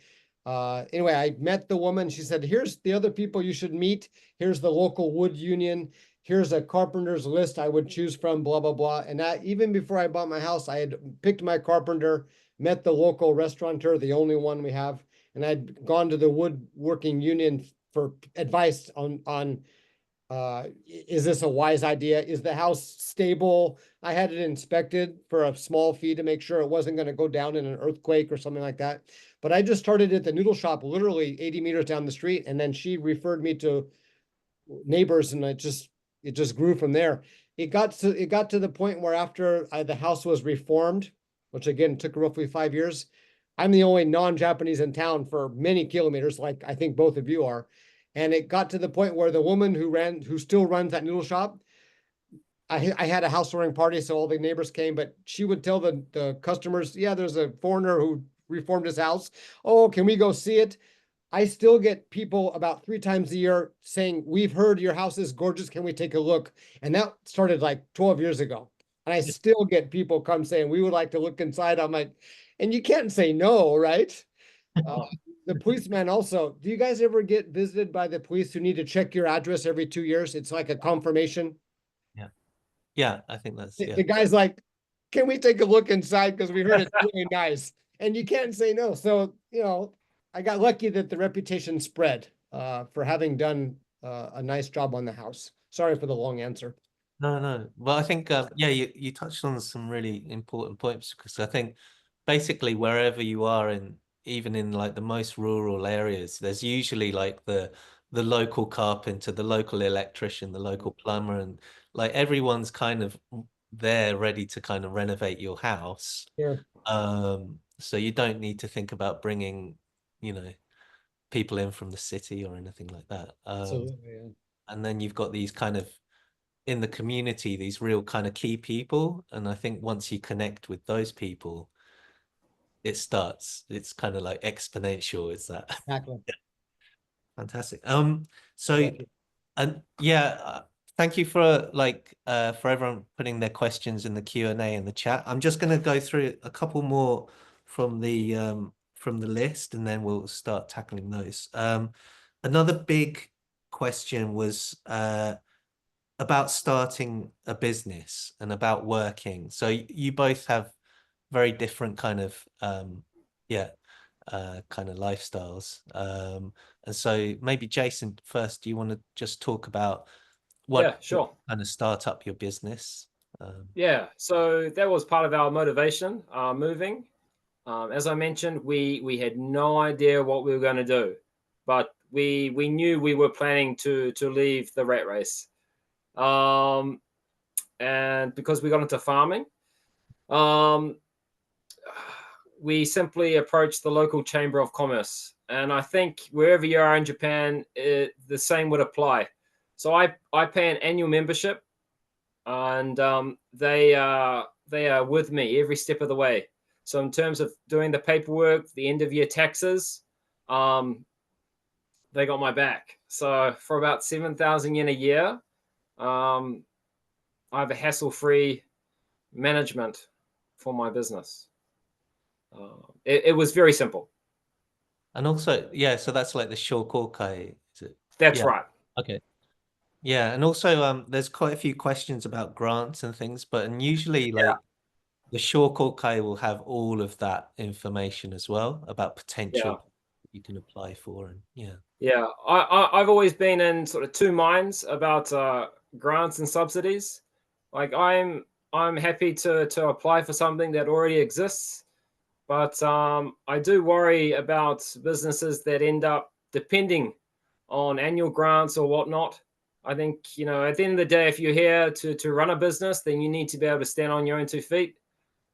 Anyway, I met the woman. She said, here's the other people you should meet. Here's the local wood union. Here's a carpenter's list I would choose from, blah, blah, blah. And even before I bought my house, I had picked my carpenter, met the local restaurateur, the only one we have, and I'd gone to the woodworking union for advice on is this a wise idea? Is the house stable? I had it inspected for a small fee to make sure it wasn't going to go down in an earthquake or something like that. But I just started at the noodle shop, literally 80 meters down the street. And then she referred me to neighbors and it just grew from there. It got to the point where after the house was reformed, which again took roughly 5 years, I'm the only non-Japanese in town for many kilometers, like I think both of you are. And it got to the point where the woman who still runs that noodle shop, I had a housewarming party, so all the neighbors came, but she would tell the customers, yeah, there's a foreigner who reformed his house. Oh, can we go see it? I still get people about 3 times a year saying, we've heard your house is gorgeous. Can we take a look? And that started like 12 years ago. And I still get people come saying, we would like to look inside. I'm like, and you can't say no, right? The policeman also, do you guys ever get visited by the police who need to check your address every 2 years? It's like a confirmation. Yeah, I think that's, The guy's like, can we take a look inside? Because we heard it's really nice. And you can't say no. So, I got lucky that the reputation spread for having done a nice job on the house. Sorry for the long answer. No. Well, I think, you touched on some really important points because I think basically wherever you are even in like the most rural areas, there's usually like the local carpenter, the local electrician, the local plumber, and like everyone's kind of there ready to kind of renovate your house. Sure. So you don't need to think about bringing, people in from the city or anything like that. Absolutely, yeah. And then you've got these kind of in the community, these real kind of key people. And I think once you connect with those people, it's kind of like exponential. It's that. Exactly. Fantastic. So, and yeah, thank you for for everyone putting their questions in the Q&A in the chat. I'm just going to go through a couple more from the list, and then we'll start tackling those. Another big question was about starting a business and about working. So you both have very different kind of lifestyles. And so maybe Jason first, do you want to just talk about what sure. kind of start up your business? Yeah, so that was part of our motivation moving. As I mentioned, we had no idea what we were going to do, but we knew we were planning to leave the rat race. And because we got into farming, we simply approached the local chamber of commerce. And I think wherever you are in Japan, the same would apply. So I pay an annual membership, and they are with me every step of the way. So in terms of doing the paperwork, the end of year taxes, they got my back. So for about 7,000 yen a year, I have a hassle-free management for my business. It was very simple. And also, so that's like the Shokokai, is it? That's right. Okay. Yeah, and also there's quite a few questions about grants and things, and usually the Shokokai will have all of that information as well about potential you can apply for, and Yeah, I've always been in sort of two minds about grants and subsidies. Like I'm happy to apply for something that already exists, but I do worry about businesses that end up depending on annual grants or whatnot. I think, at the end of the day, if you're here to run a business, then you need to be able to stand on your own 2 feet.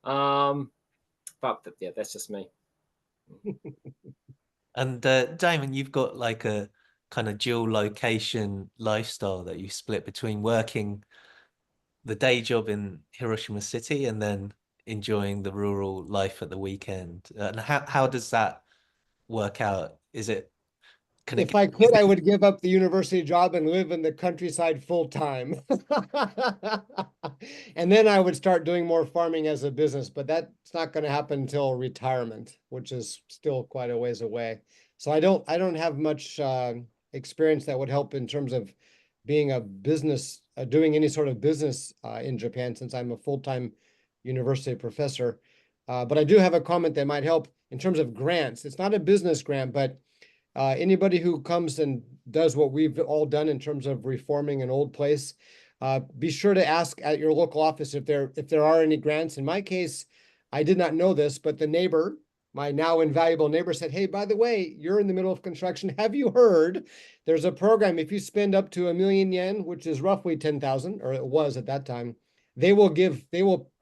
But yeah, that's just me. And Damon, you've got like a kind of dual location lifestyle that you split between working the day job in Hiroshima City and then enjoying the rural life at the weekend. And how does that work out? If I could, I would give up the university job and live in the countryside full time. And then I would start doing more farming as a business, but that's not going to happen until retirement, which is still quite a ways away. So I don't have much experience that would help in terms of being a business, doing any sort of business in Japan, since I'm a full-time university professor. But I do have a comment that might help in terms of grants. It's not a business grant, but anybody who comes and does what we've all done in terms of reforming an old place, be sure to ask at your local office if there are any grants. In my case, I did not know this, but the neighbor, my now invaluable neighbor, said, "Hey, by the way, you're in the middle of construction. Have you heard there's a program, if you spend up to 1,000,000 yen, which is roughly 10,000, or it was at that time, they will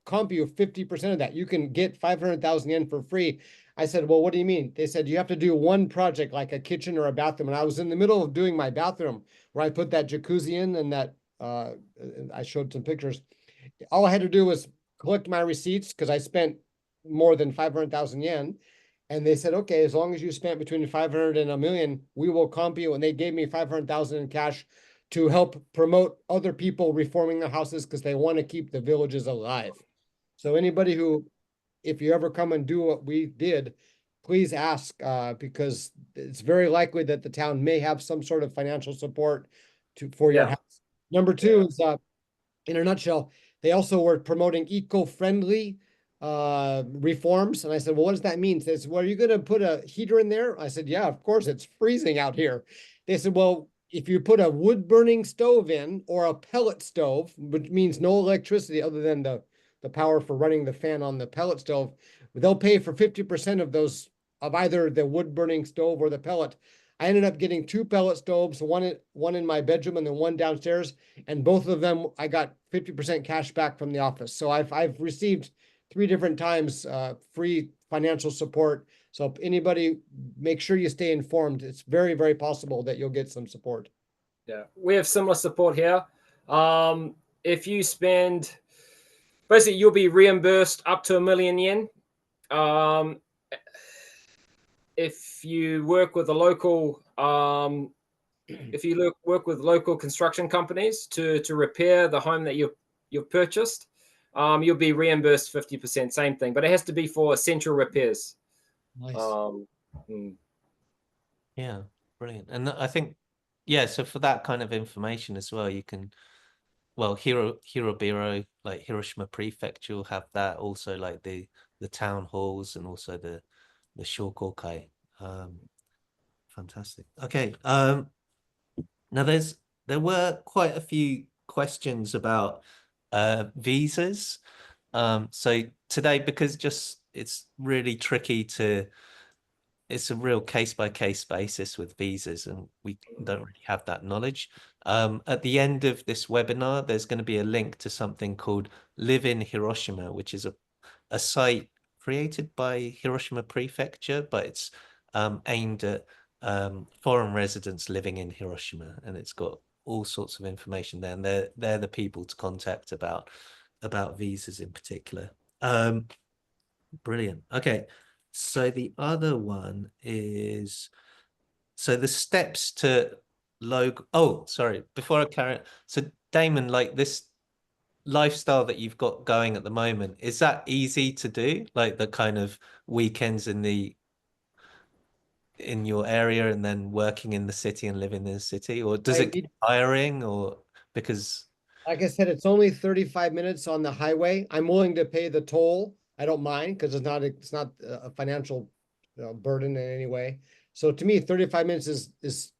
comp you 50% of that. You can get 500,000 yen for free." I said, "Well, what do you mean?" They said, "You have to do one project, like a kitchen or a bathroom." And I was in the middle of doing my bathroom where I put that jacuzzi in, and that I showed some pictures. All I had to do was collect my receipts because I spent more than 500,000 yen. And they said, "Okay, as long as you spent between 500 and 1,000,000, we will comp you." And they gave me 500,000 in cash to help promote other people reforming their houses because they want to keep the villages alive. So anybody who, if you ever come and do what we did, please ask, because it's very likely that the town may have some sort of financial support for your house. Number two is, in a nutshell, they also were promoting eco-friendly reforms. And I said, "Well, what does that mean?" They said, "Well, are you going to put a heater in there?" I said, "Yeah, of course, it's freezing out here." They said, "Well, if you put a wood burning stove in or a pellet stove, which means no electricity other than the power for running the fan on the pellet stove, they'll pay for 50% of those, of either the wood burning stove or the pellet." I ended up getting 2 pellet stoves, one in my bedroom and then one downstairs, and both of them I got 50% cash back from the office. So I've received 3 different times free financial support. So if anybody, make sure you stay informed. It's very, very possible that you'll get some support. Yeah, we have similar support here. If you spend, basically, you'll be reimbursed up to 1,000,000 yen. If you work with a local if you work with local construction companies to repair the home that you've purchased, you'll be reimbursed 50%. Same thing, but it has to be for essential repairs. Nice. Yeah, brilliant. And I think, yeah, so for that kind of information as well, you can, well, Hirobiro, like Hiroshima Prefecture, will have that. Also, like the town halls and also the shokokai. Fantastic. Okay. Now there were quite a few questions about visas. So today, because it's really tricky it's a real case-by-case basis with visas, and we don't really have that knowledge. At the end of this webinar, there's going to be a link to something called Live in Hiroshima, which is a site created by Hiroshima Prefecture, but it's aimed at foreign residents living in Hiroshima, and it's got all sorts of information there, and they're the people to contact about visas in particular. Brilliant. Okay. So the other one is, so the steps to logo. Oh, sorry. Before I carry on. So Damon, like this lifestyle that you've got going at the moment, is that easy to do? Like the kind of weekends in your area and then working in the city and living in the city, or does it get tiring, or because? Like I said, it's only 35 minutes on the highway. I'm willing to pay the toll. I don't mind because it's not a financial burden in any way. So to me, 35 minutes is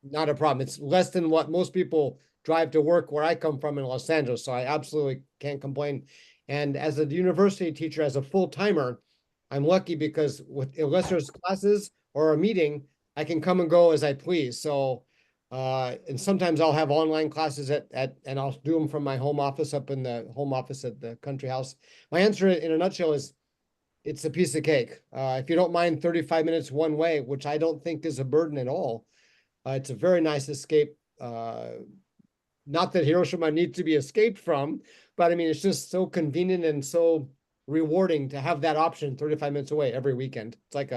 not a problem. It's less than what most people drive to work where I come from in Los Angeles. So I absolutely can't complain. And as a university teacher, as a full-timer, I'm lucky because unless there's classes or a meeting, I can come and go as I please. So and sometimes I'll have online classes and I'll do them from my home office up in the home office at the country house. My answer in a nutshell is it's a piece of cake. If you don't mind 35 minutes one way, which I don't think is a burden at all, it's a very nice escape. Not that Hiroshima needs to be escaped from, but I mean, it's just so convenient and so rewarding to have that option 35 minutes away every weekend. It's like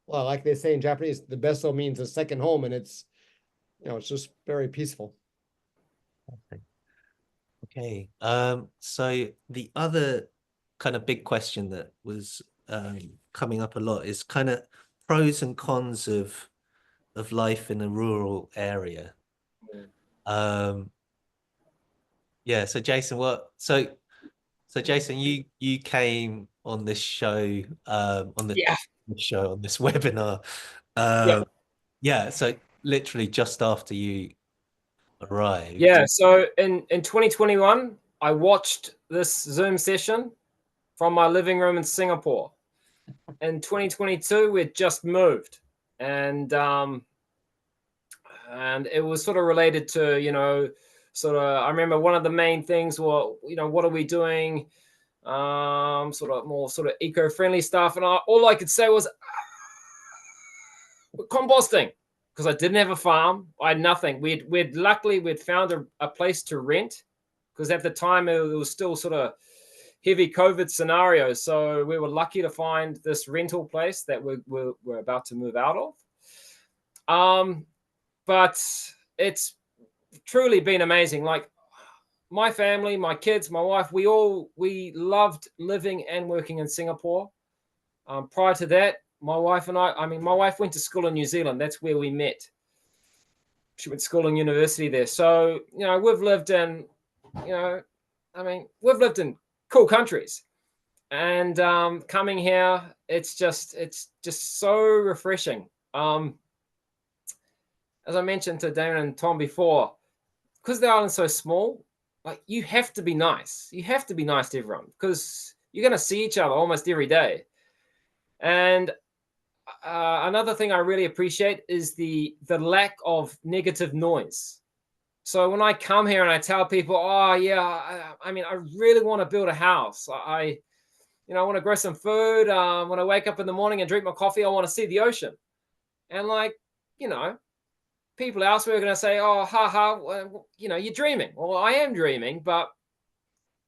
like they say in Japanese, the besso means a second home, and it's just very peaceful. Okay. So the other kind of big question that was coming up a lot is kind of pros and cons of life in a rural area. Yeah. So Jason, Jason, you came on this show on this webinar. Yeah. So literally just after you arrived. Yeah. So in 2021, I watched this Zoom session from my living room in Singapore. In 2022, we'd just moved, and it was sort of related to I remember one of the main things were what are we doing, sort of eco-friendly stuff, and all I could say was composting, because I didn't have a farm. I had nothing. We'd found a place to rent, because at the time it was still sort of heavy COVID scenario. So we were lucky to find this rental place that we're about to move out of. But it's truly been amazing. Like my family, my kids, my wife, we loved living and working in Singapore. Prior to that, my wife and my wife went to school in New Zealand. That's where we met. She went to school and university there. So, we've lived in, we've lived in cool countries, and coming here, it's just so refreshing. As I mentioned to Damon and Tom before, because the island's so small, like you have to be nice. You have to be nice to everyone, because you're going to see each other almost every day. And another thing I really appreciate is the lack of negative noise. So when I come here and I tell people, oh yeah, I really want to build a house. I want to grow some food. When I wake up in the morning and drink my coffee, I want to see the ocean. And people elsewhere are going to say, oh, well, you're dreaming. Well, I am dreaming, but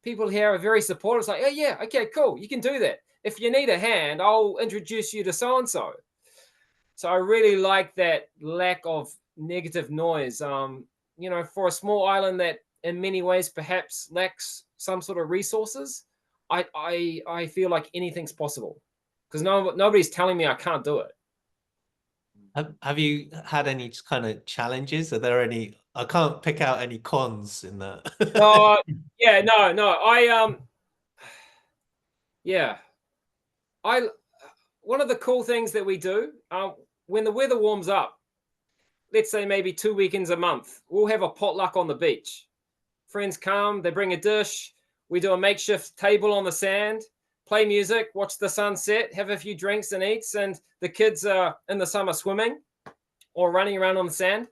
people here are very supportive. It's like, oh yeah, okay, cool. You can do that. If you need a hand, I'll introduce you to so-and-so. So I really like that lack of negative noise. For a small island that in many ways perhaps lacks some sort of resources, I feel like anything's possible because nobody's telling me I can't do it. Have you had any kind of challenges? Are there any? I can't pick out any cons in that. Yeah, no. Yeah, one of the cool things that we do when the weather warms up, let's say maybe 2 weekends a month, we'll have a potluck on the beach. Friends come, they bring a dish, we do a makeshift table on the sand, play music, watch the sunset, have a few drinks and eats, and the kids are in the summer swimming or running around on the sand.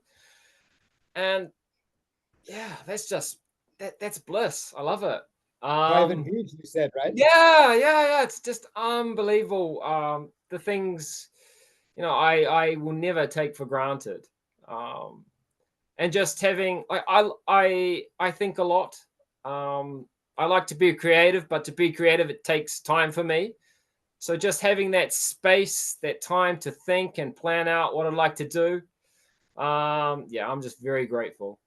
And yeah, that's bliss. I love it. Private beach, you said, right? Yeah. It's just unbelievable. The things, I will never take for granted. And just having, I think a lot. I like to be creative, but to be creative, it takes time for me. So just having that space, that time to think and plan out what I'd like to do. I'm just very grateful.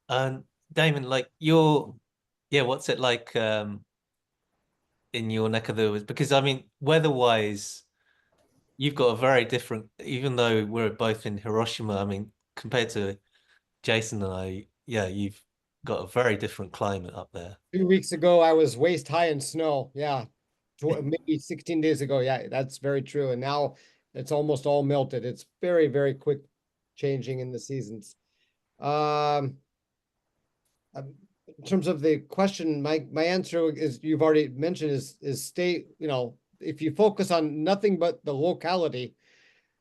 And Damon, like what's it like in your neck of the woods? Because I mean, weather-wise, you've got a very different, even though we're both in Hiroshima, I mean, compared to Jason and I, you've got a very different climate up there. 2 weeks ago, I was waist high in snow. Yeah. Maybe 16 days ago. Yeah, that's very true. And now it's almost all melted. It's very, very quick changing in the seasons. In terms of the question, my answer is, you've already mentioned, is stay, if you focus on nothing but the locality,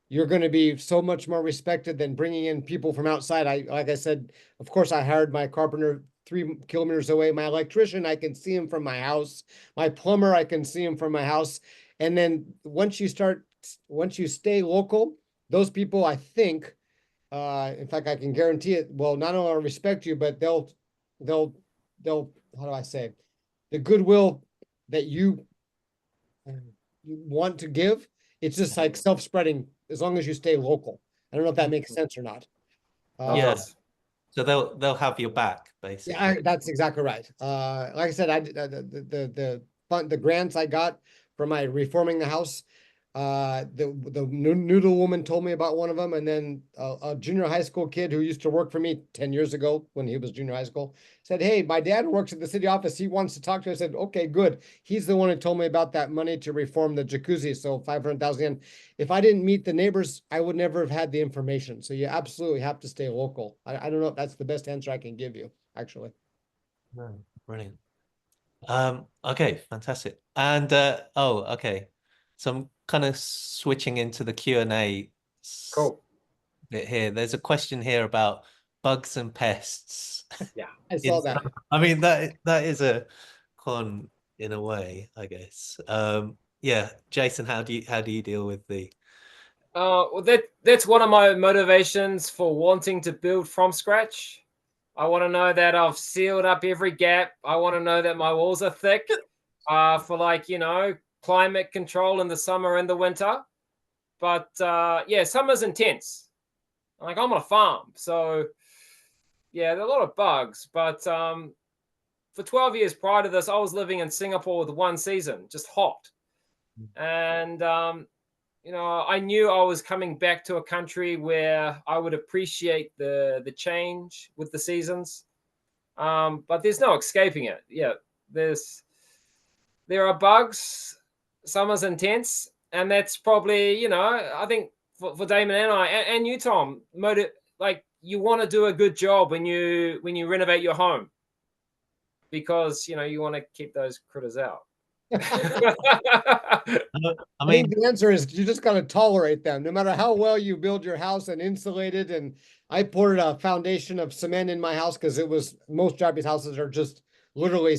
you're going to be so much more respected than bringing in people from outside. Like I said, of course, I hired my carpenter 3 kilometers away. My electrician, I can see him from my house. My plumber, I can see him from my house. And then once you stay local, those people, I think, in fact, I can guarantee it, will not only respect you, but they'll, how do I say, the goodwill that you want to give, it's just like self-spreading as long as you stay local. I don't know if that makes sense or not. Yes. So they'll have your back, basically. Yeah, that's exactly right. Like I said, the grants I got for my reforming the house, the noodle woman told me about one of them, and then a junior high school kid who used to work for me 10 years ago when he was junior high school said, "Hey, my dad works at the city office. He wants to talk to you." I said, "Okay, good." He's the one who told me about that money to reform the jacuzzi. So 500,000 yen. If I didn't meet the neighbors, I would never have had the information. So you absolutely have to stay local. I don't know if that's the best answer I can give you, actually. No, brilliant. Okay, fantastic. And okay. So I'm kind of switching into the Q&A Cool. bit here. There's a question here about bugs and pests. Yeah, I saw that. I mean, that is a con in a way, I guess. Jason, how do you deal with the well, that's one of my motivations for wanting to build from scratch. I want to know that I've sealed up every gap. I want to know that my walls are thick for climate control in the summer and the winter. But summer's intense. Like, I'm on a farm, so yeah, there are a lot of bugs. But for 12 years prior to this, I was living in Singapore with one season, just hot. And I knew I was coming back to a country where I would appreciate the change with the seasons. But there's no escaping it. Yeah, there are bugs. Summer's intense, and that's probably, I think for Damon and I and you, Tom, you want to do a good job when you renovate your home, because you want to keep those critters out. I think the answer is you just got to tolerate them, no matter how well you build your house and insulate it. And I poured a foundation of cement in my house because most Japanese houses are just literally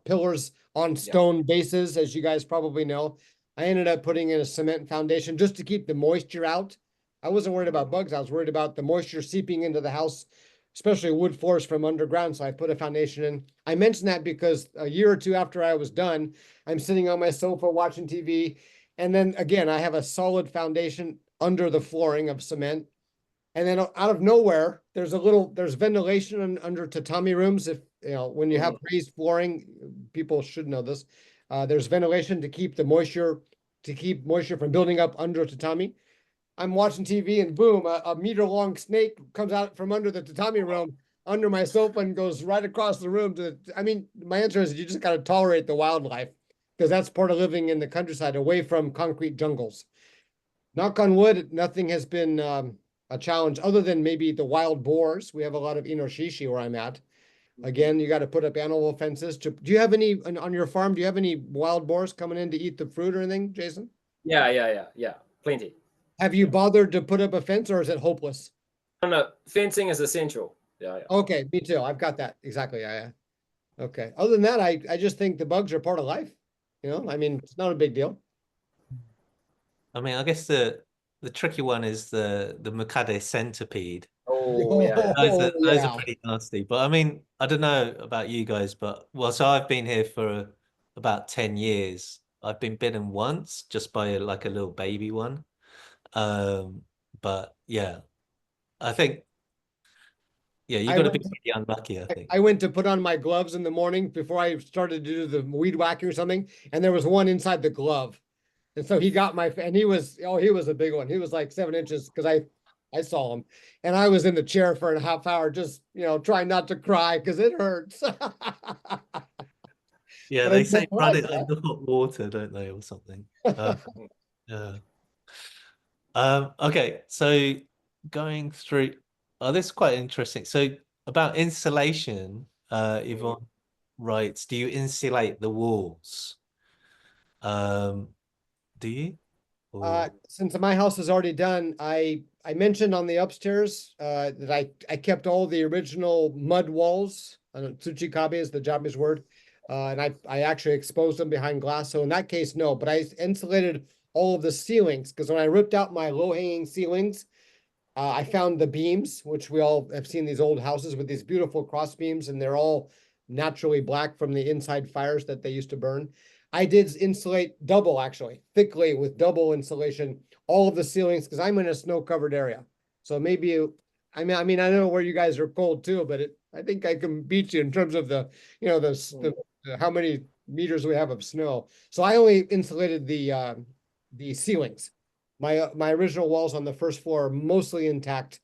pillars on stone bases, as you guys probably know. I ended up putting in a cement foundation just to keep the moisture out. I wasn't worried about bugs. I was worried about the moisture seeping into the house, especially wood floors from underground. So I put a foundation in. I mentioned that because a year or two after I was done, I'm sitting on my sofa watching TV. And then again, I have a solid foundation under the flooring of cement. And then out of nowhere, there's ventilation under tatami rooms. If you know, when you have raised flooring, people should know this. There's ventilation to keep moisture from building up under tatami. I'm watching TV and boom, a meter long snake comes out from under the tatami room, under my sofa, and goes right across the room I mean, my answer is you just got to tolerate the wildlife, because that's part of living in the countryside away from concrete jungles. Knock on wood, nothing has been a challenge other than maybe the wild boars. We have a lot of inoshishi where I'm at. Again, you got to put up animal fences. Do you have any on your farm? Do you have any wild boars coming in to eat the fruit or anything, Jason? Yeah. Plenty. Have you bothered to put up a fence, or is it hopeless? No, fencing is essential. Yeah. Okay, me too. I've got that. Exactly. Yeah. Okay. Other than that, I just think the bugs are part of life. You know, I mean, it's not a big deal. I mean, I guess the tricky one is the Mukade centipede. Oh, yeah. Those are pretty nasty. But I mean, I don't know about you guys, but so I've been here for about 10 years. I've been bitten once, just by like a little baby one. But yeah, I think, yeah, you got to be pretty unlucky, I think. I went to put on my gloves in the morning before I started to do the weed whacking or something, and there was one inside the glove. And so he got and he was a big one. He was like 7 inches, because I saw him, and I was in the chair for a half hour, just, you know, trying not to cry because it hurts. Yeah, they say run it under hot water, don't they, or something? Yeah. Okay, so going through, this is quite interesting. So about insulation, Yvonne writes, do you insulate the walls? Do you? Since my house is already done, I mentioned on the upstairs that I kept all the original mud walls. Tsuchikabe is the Japanese word. And I actually exposed them behind glass. So in that case, no, but I insulated all of the ceilings, because when I ripped out my low-hanging ceilings, I found the beams, which we all have seen these old houses with these beautiful cross beams, and they're all naturally black from the inside fires that they used to burn. I did insulate thickly with double insulation, all of the ceilings, because I'm in a snow-covered area. So maybe, I mean, I know where you guys are cold too, but I think I can beat you in terms of the how many meters we have of snow. So I only insulated the ceilings. My original walls on the first floor are mostly intact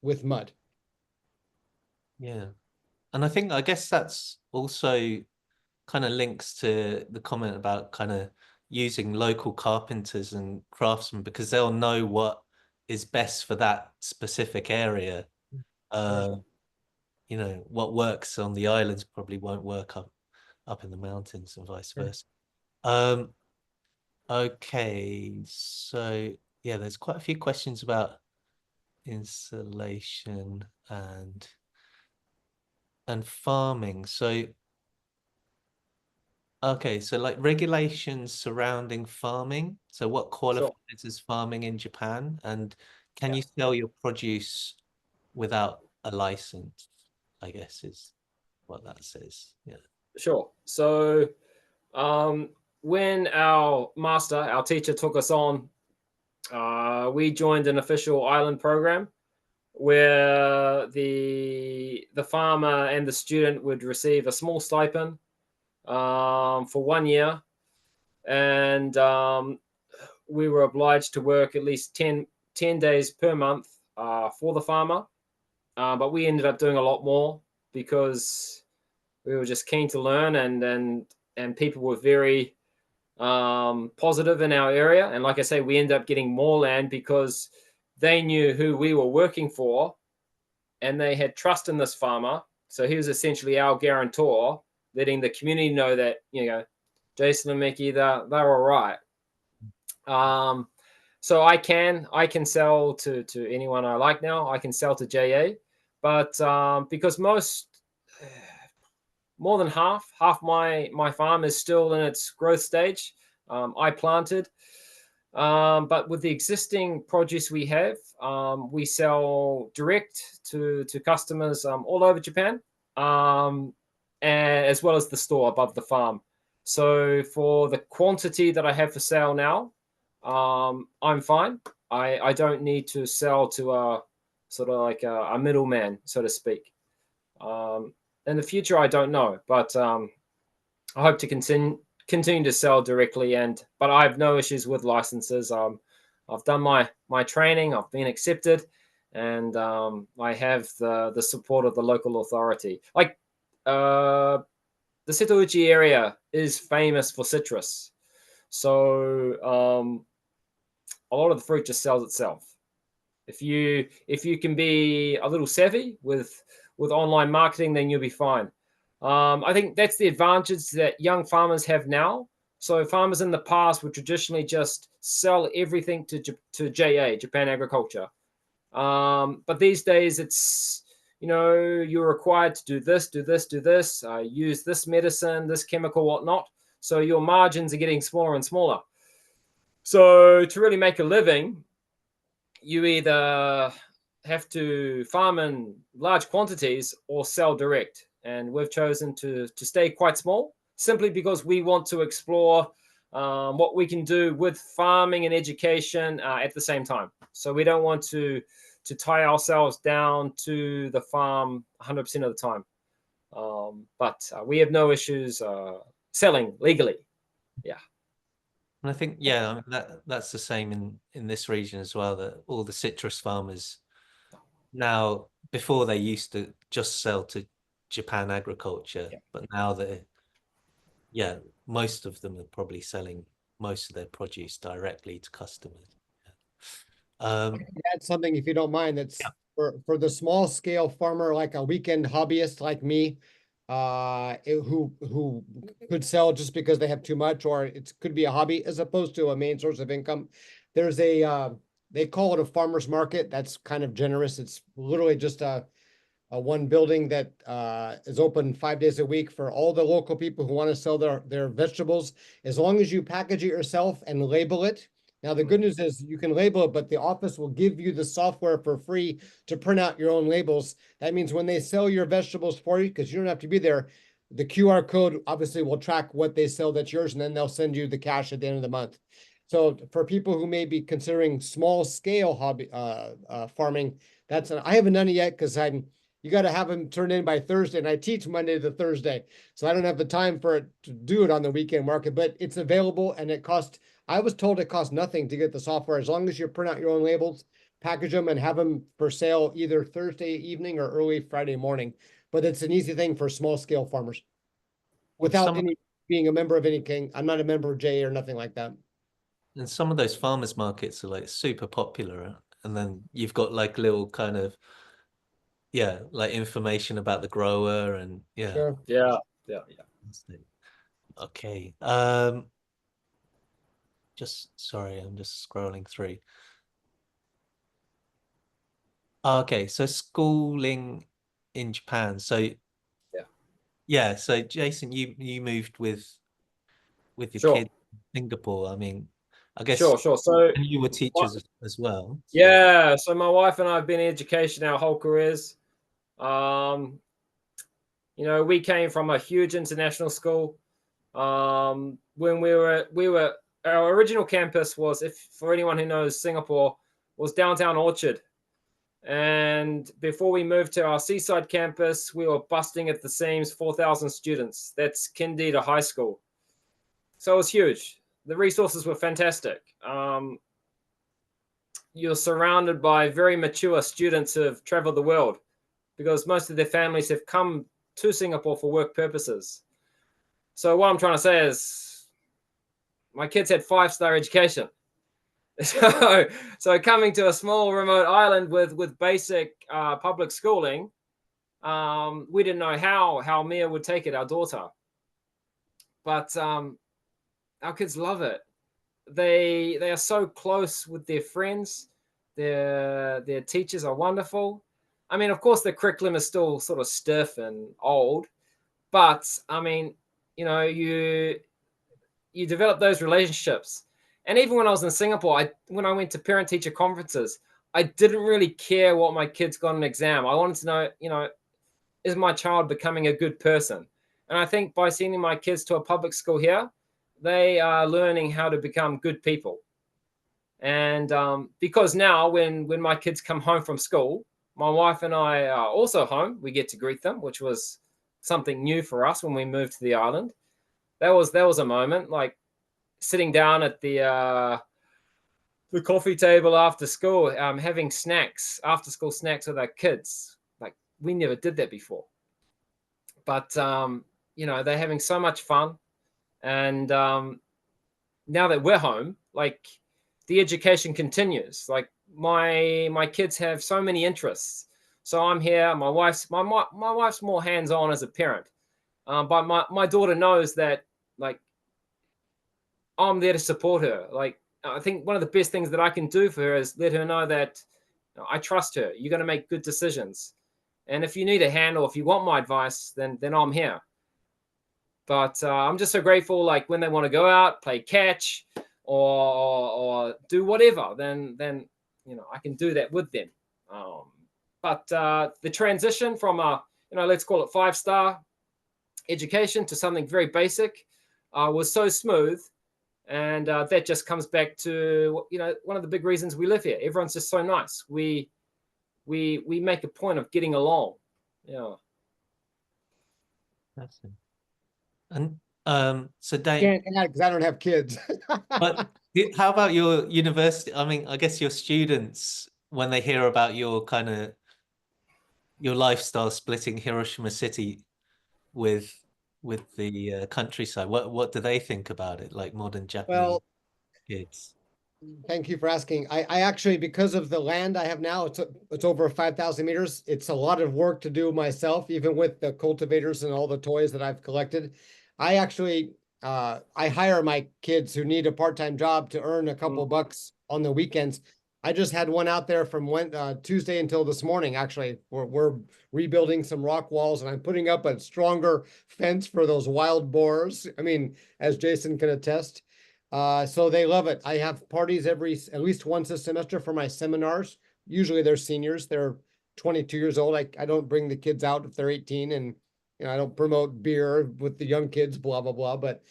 with mud. Yeah. And I guess that's also kind of links to the comment about kind of using local carpenters and craftsmen, because they'll know what is best for that specific area. You know, what works on the islands probably won't work up in the mountains, and vice versa. Okay, so yeah, there's quite a few questions about insulation and farming. So okay, so like regulations surrounding farming. So what qualifies as farming in Japan, and can you sell your produce without a license, I guess is what that says. Yeah. Sure. So when our teacher took us on, we joined an official island program where the farmer and the student would receive a small stipend for 1 year, and we were obliged to work at least 10 days per month for the farmer, but we ended up doing a lot more because we were just keen to learn, and people were very positive in our area. And like I say, we ended up getting more land because they knew who we were working for, and they had trust in this farmer. So he was essentially our guarantor, letting the community know that, you know, Jason and Mickey, they're all right. So I can sell to anyone I like now. I can sell to JA, but because more than half my farm is still in its growth stage. I planted, but with the existing produce we have, we sell direct to customers all over Japan, and as well as the store above the farm. So for the quantity that I have for sale now, I'm fine. I don't need to sell to a sort of like a middleman, so to speak. In the future, I don't know, but I hope to continue to sell directly. But I have no issues with licenses. I've done my training. I've been accepted, and I have the support of the local authority. Like the Setouchi area is famous for citrus, so a lot of the fruit just sells itself. If you can be a little savvy with online marketing, then you'll be fine. I think that's the advantage that young farmers have now. So farmers in the past would traditionally just sell everything to JA, Japan Agriculture. But these days it's, you're required to do this, use this medicine, this chemical, whatnot. So your margins are getting smaller and smaller. So to really make a living, you either have to farm in large quantities or sell direct. And we've chosen to stay quite small, simply because we want to explore what we can do with farming and education at the same time. So we don't want to tie ourselves down to the farm 100% of the time. But we have no issues selling legally. Yeah. And I think, yeah, I mean, that's the same in this region as well, that all the citrus farmers now, before they used to just sell to Japan Agriculture, but now most of them are probably selling most of their produce directly to customers. Add something, if you don't mind, that's for the small scale farmer, like a weekend hobbyist like me, who could sell just because they have too much, or it could be a hobby as opposed to a main source of income. There's they call it a farmer's market. That's kind of generous. It's literally just a one building that is open 5 days a week for all the local people who want to sell their vegetables, as long as you package it yourself and label it. Now, the good news is you can label it, but the office will give you the software for free to print out your own labels. That means when they sell your vegetables for you, because you don't have to be there, the QR code obviously will track what they sell that's yours, and then they'll send you the cash at the end of the month. So for people who may be considering small scale hobby farming, I haven't done it yet because you got to have them turned in by Thursday, and I teach Monday to Thursday, so I don't have the time for it to do it on the weekend market. But it's available, and I was told it costs nothing to get the software, as long as you print out your own labels, package them, and have them for sale either Thursday evening or early Friday morning. But it's an easy thing for small scale farmers without being a member of any king. I'm not a member of JA or nothing like that. And some of those farmers markets are like super popular, and then you've got like little kind of like information about the grower and Sure. Yeah. Okay. Sorry, I'm just scrolling through. Okay, so schooling in Japan. So so Jason, you moved with your kid in Singapore. I mean, I guess sure. So you were teachers as well. So. Yeah, so my wife and I have been in education our whole careers. We came from a huge international school. When we were our original campus was, for anyone who knows Singapore, was downtown Orchard. And before we moved to our seaside campus, we were busting at the seams, 4,000 students. That's kindy to high school. So it was huge. The resources were fantastic. You're surrounded by very mature students who have traveled the world, because most of their families have come to Singapore for work purposes. So what I'm trying to say is my kids had 5-star education. So coming to a small remote island with basic public schooling, we didn't know how Mia would take it, our daughter. But our kids love it. They are so close with their friends. Their teachers are wonderful. I mean, of course, the curriculum is still sort of stiff and old, but I mean, you develop those relationships. And even when I was in Singapore, when I went to parent-teacher conferences, I didn't really care what my kids got an exam. I wanted to know, is my child becoming a good person? And I think by sending my kids to a public school here, they are learning how to become good people. And because now when my kids come home from school, my wife and I are also home. We get to greet them, which was something new for us when we moved to the island. That was a moment, like sitting down at the coffee table after school, having snacks, after school snacks with our kids. Like we never did that before. But you know, they're having so much fun. And now that we're home, like the education continues. Like my kids have so many interests. So I'm here. My wife's more hands-on as a parent. But my daughter knows that, like, I'm there to support her. Like, I think one of the best things that I can do for her is let her know that I trust her. You're going to make good decisions. And if you need a hand or if you want my advice, then I'm here. But I'm just so grateful, like when they want to go out, play catch or do whatever, then you know, I can do that with them. But the transition from let's call it 5-star education to something very basic was so smooth. And that just comes back to, you know, one of the big reasons we live here. Everyone's just so nice. We make a point of getting along. Yeah. That's it. And so Dane, Can't add because I don't have kids. but how about your university? I mean, I guess your students, when they hear about your kind of your lifestyle splitting Hiroshima City with the countryside, what do they think about it? Like modern Japanese Well, kids. thank you for asking. I actually, because of the land I have now, it's over 5,000 meters. It's a lot of work to do myself, even with the cultivators and all the toys that I've collected. I actually, I hire my kids who need a part-time job to earn a couple bucks on the weekends. I just had one out there from Tuesday until this morning. Actually, we're rebuilding some rock walls, and I'm putting up a stronger fence for those wild boars. I mean, as Jason can attest. So they love it. I have parties at least once a semester for my seminars. Usually they're seniors. They're 22 years old. I don't bring the kids out if they're 18, and you know, I don't promote beer with the young kids, blah, blah, blah. But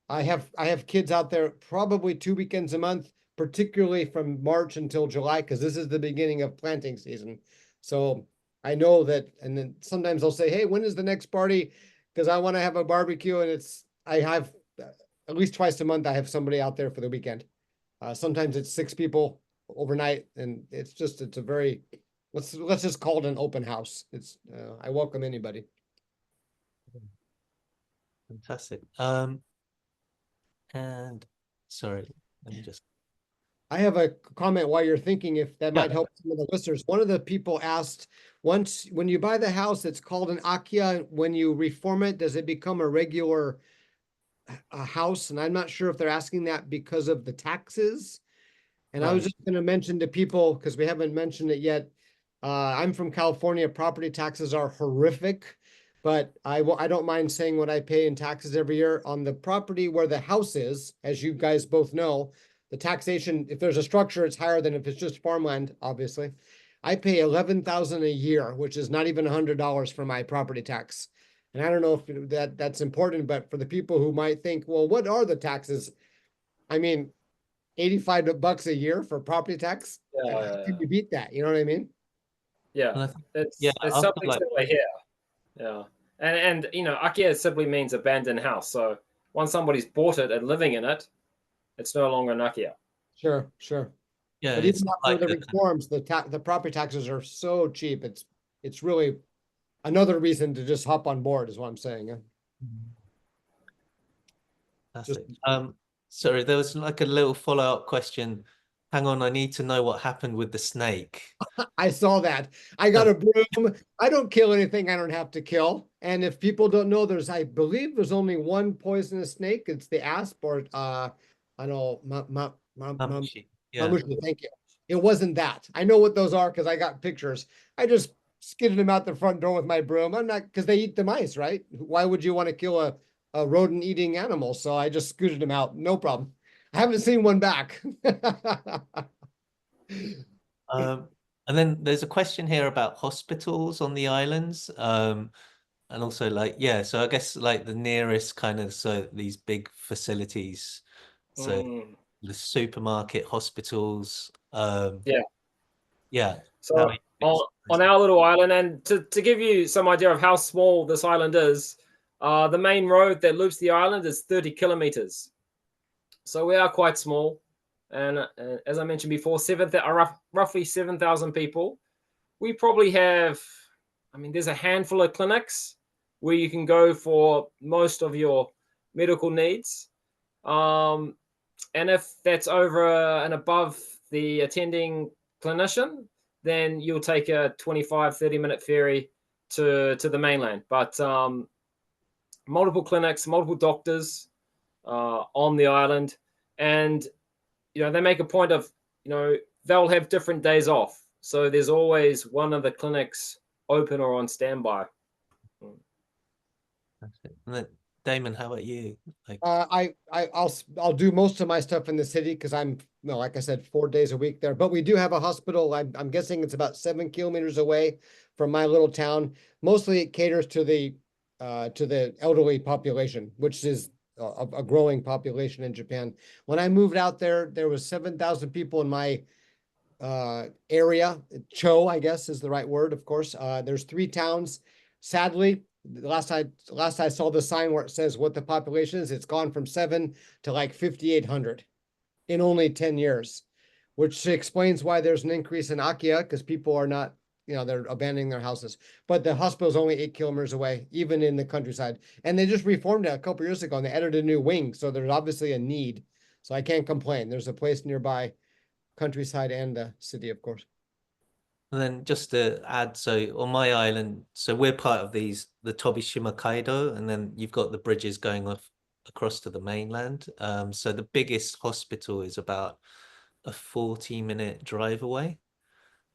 I have kids out there probably 2 weekends a month, particularly from March until July, because this is the beginning of planting season. So I know that, and then sometimes they'll say, hey, when is the next party? Because I want to have a barbecue, and I have at least twice a month, I have somebody out there for the weekend. Sometimes it's 6 people overnight, and it's a very, let's just call it an open house. I welcome anybody. Fantastic. And sorry, let me just. I have a comment while you're thinking if that Yeah. might help some of the listeners. One of the people asked, when you buy the house, it's called an Akiya. When you reform it, does it become a regular house? And I'm not sure if they're asking that because of the taxes. And I was Right. just going to mention to people, because we haven't mentioned it yet, I'm from California. Property taxes are horrific, but I don't mind saying what I pay in taxes every year on the property where the house is. As you guys both know, the taxation, if there's a structure, it's higher than if it's just farmland, obviously. I pay $11,000 a year, which is not even $100 for my property tax. And I don't know if that's important, but for the people who might think, well, what are the taxes? I mean, $85 a year for property tax. How can you beat that? You know what I mean? Yeah, it's after something like similar here. Yeah, and you know, Akiya simply means abandoned house. So once somebody's bought it and living in it, it's no longer an Akiya. Sure. yeah, But it's even not after like the reforms, the property taxes are so cheap. It's really another reason to just hop on board, is what I'm saying. Fantastic. Sorry, there was like a little follow-up question. Hang on, I need to know what happened with the snake. I saw that. I got a broom. I don't kill anything I don't have to kill. And if people don't know, I believe there's only one poisonous snake. It's the asp, or I know, Mamushi. Yeah. Mamushi, thank you. It wasn't that. I know what those are because I got pictures. I just skidded them out the front door with my broom. I'm not, because they eat the mice, right? Why would you want to kill a rodent eating animal? So I just scooted them out. No problem. I haven't seen one back. And then there's a question here about hospitals on the islands. And also like, yeah, so I guess like the nearest kind of, so these big facilities. So the supermarket, hospitals. Yeah. Yeah. So how you on our little island, and to give you some idea of how small this island is, the main road that loops the island is 30 kilometers. So we are quite small. And as I mentioned before, roughly 7,000 people. We probably have, I mean, there's a handful of clinics where you can go for most of your medical needs. And if that's over and above the attending clinician, then you'll take a 25, 30-minute ferry to the mainland. But multiple clinics, multiple doctors on the island. And, they make a point of, they'll have different days off. So there's always one of the clinics open or on standby. That's it. And then, Damon, how about you? Like, I'll do most of my stuff in the city because I'm, like I said, 4 days a week there. But we do have a hospital. I'm guessing it's about 7 kilometers away from my little town. Mostly it caters to the elderly population, which is a growing population in Japan. When I moved out there, there was 7,000 people in my area. Cho, I guess, is the right word. Of course, there's 3 towns. Sadly, last I saw the sign where it says what the population is, it's gone from 7 to like 5,800 in only 10 years, which explains why there's an increase in Akiya, because people are not, they're abandoning their houses. But the hospital is only 8 kilometers away, even in the countryside. And they just reformed it a couple years ago and they added a new wing. So there's obviously a need. So I can't complain. There's a place nearby, countryside and the city, of course. and then just to add, so on my island, so we're part of the Tobishima Kaido, and then you've got the bridges going off across to the mainland. So the biggest hospital is about a 40-minute drive away.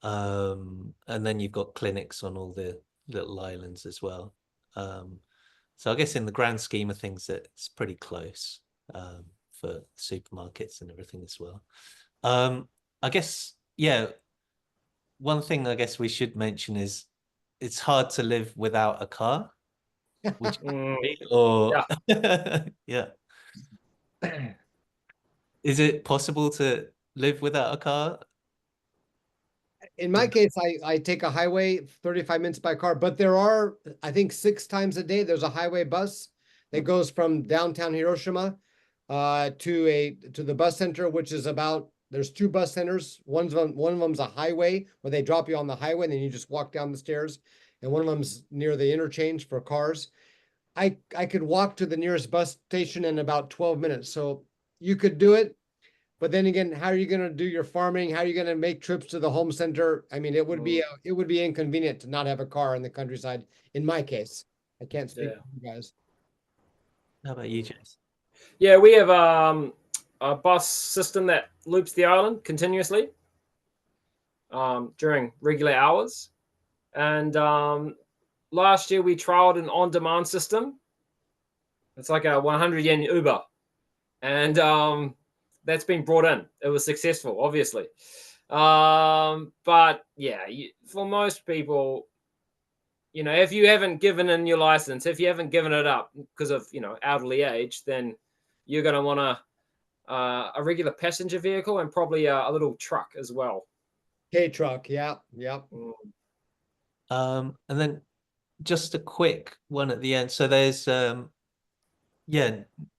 And then you've got clinics on all the little islands as well. So I guess in the grand scheme of things, it's pretty close for supermarkets and everything as well. I guess, yeah, one thing I guess we should mention is it's hard to live without a car, which or yeah. Is it possible to live without a car? In my case, I take a highway 35 minutes by car, but there are, I think 6 times a day, there's a highway bus that goes from downtown Hiroshima to the bus center, which is about, there's 2 bus centers. One of them's a highway where they drop you on the highway and then you just walk down the stairs. And one of them's near the interchange for cars. I could walk to the nearest bus station in about 12 minutes. So you could do it. But then again, how are you going to do your farming? How are you going to make trips to the home center? I mean, it would be inconvenient to not have a car in the countryside. In my case, I can't speak for you guys. How about you, Jason? Yeah, we have a bus system that loops the island continuously during regular hours. And last year we trialed an on-demand system. It's like a 100 yen Uber. And that's been brought in. It was successful, obviously. But yeah, for most people, if you haven't given in your license, if you haven't given it up because of, elderly age, then you're going to want a regular passenger vehicle and probably a little truck as well. K-truck, yeah. And then just a quick one at the end. So there's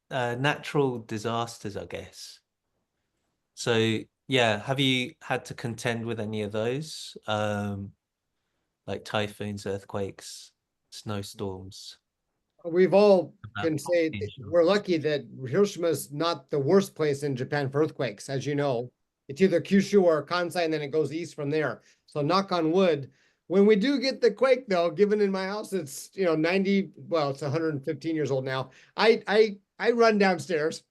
natural disasters, I guess. So yeah, have you had to contend with any of those? Like typhoons, earthquakes, snowstorms? We've all can say we're lucky that Hiroshima is not the worst place in Japan for earthquakes, as you know. It's either Kyushu or Kansai, and then it goes east from there. So knock on wood. When we do get the quake, though, given in my house, it's 90. Well, it's 115 years old now. I run downstairs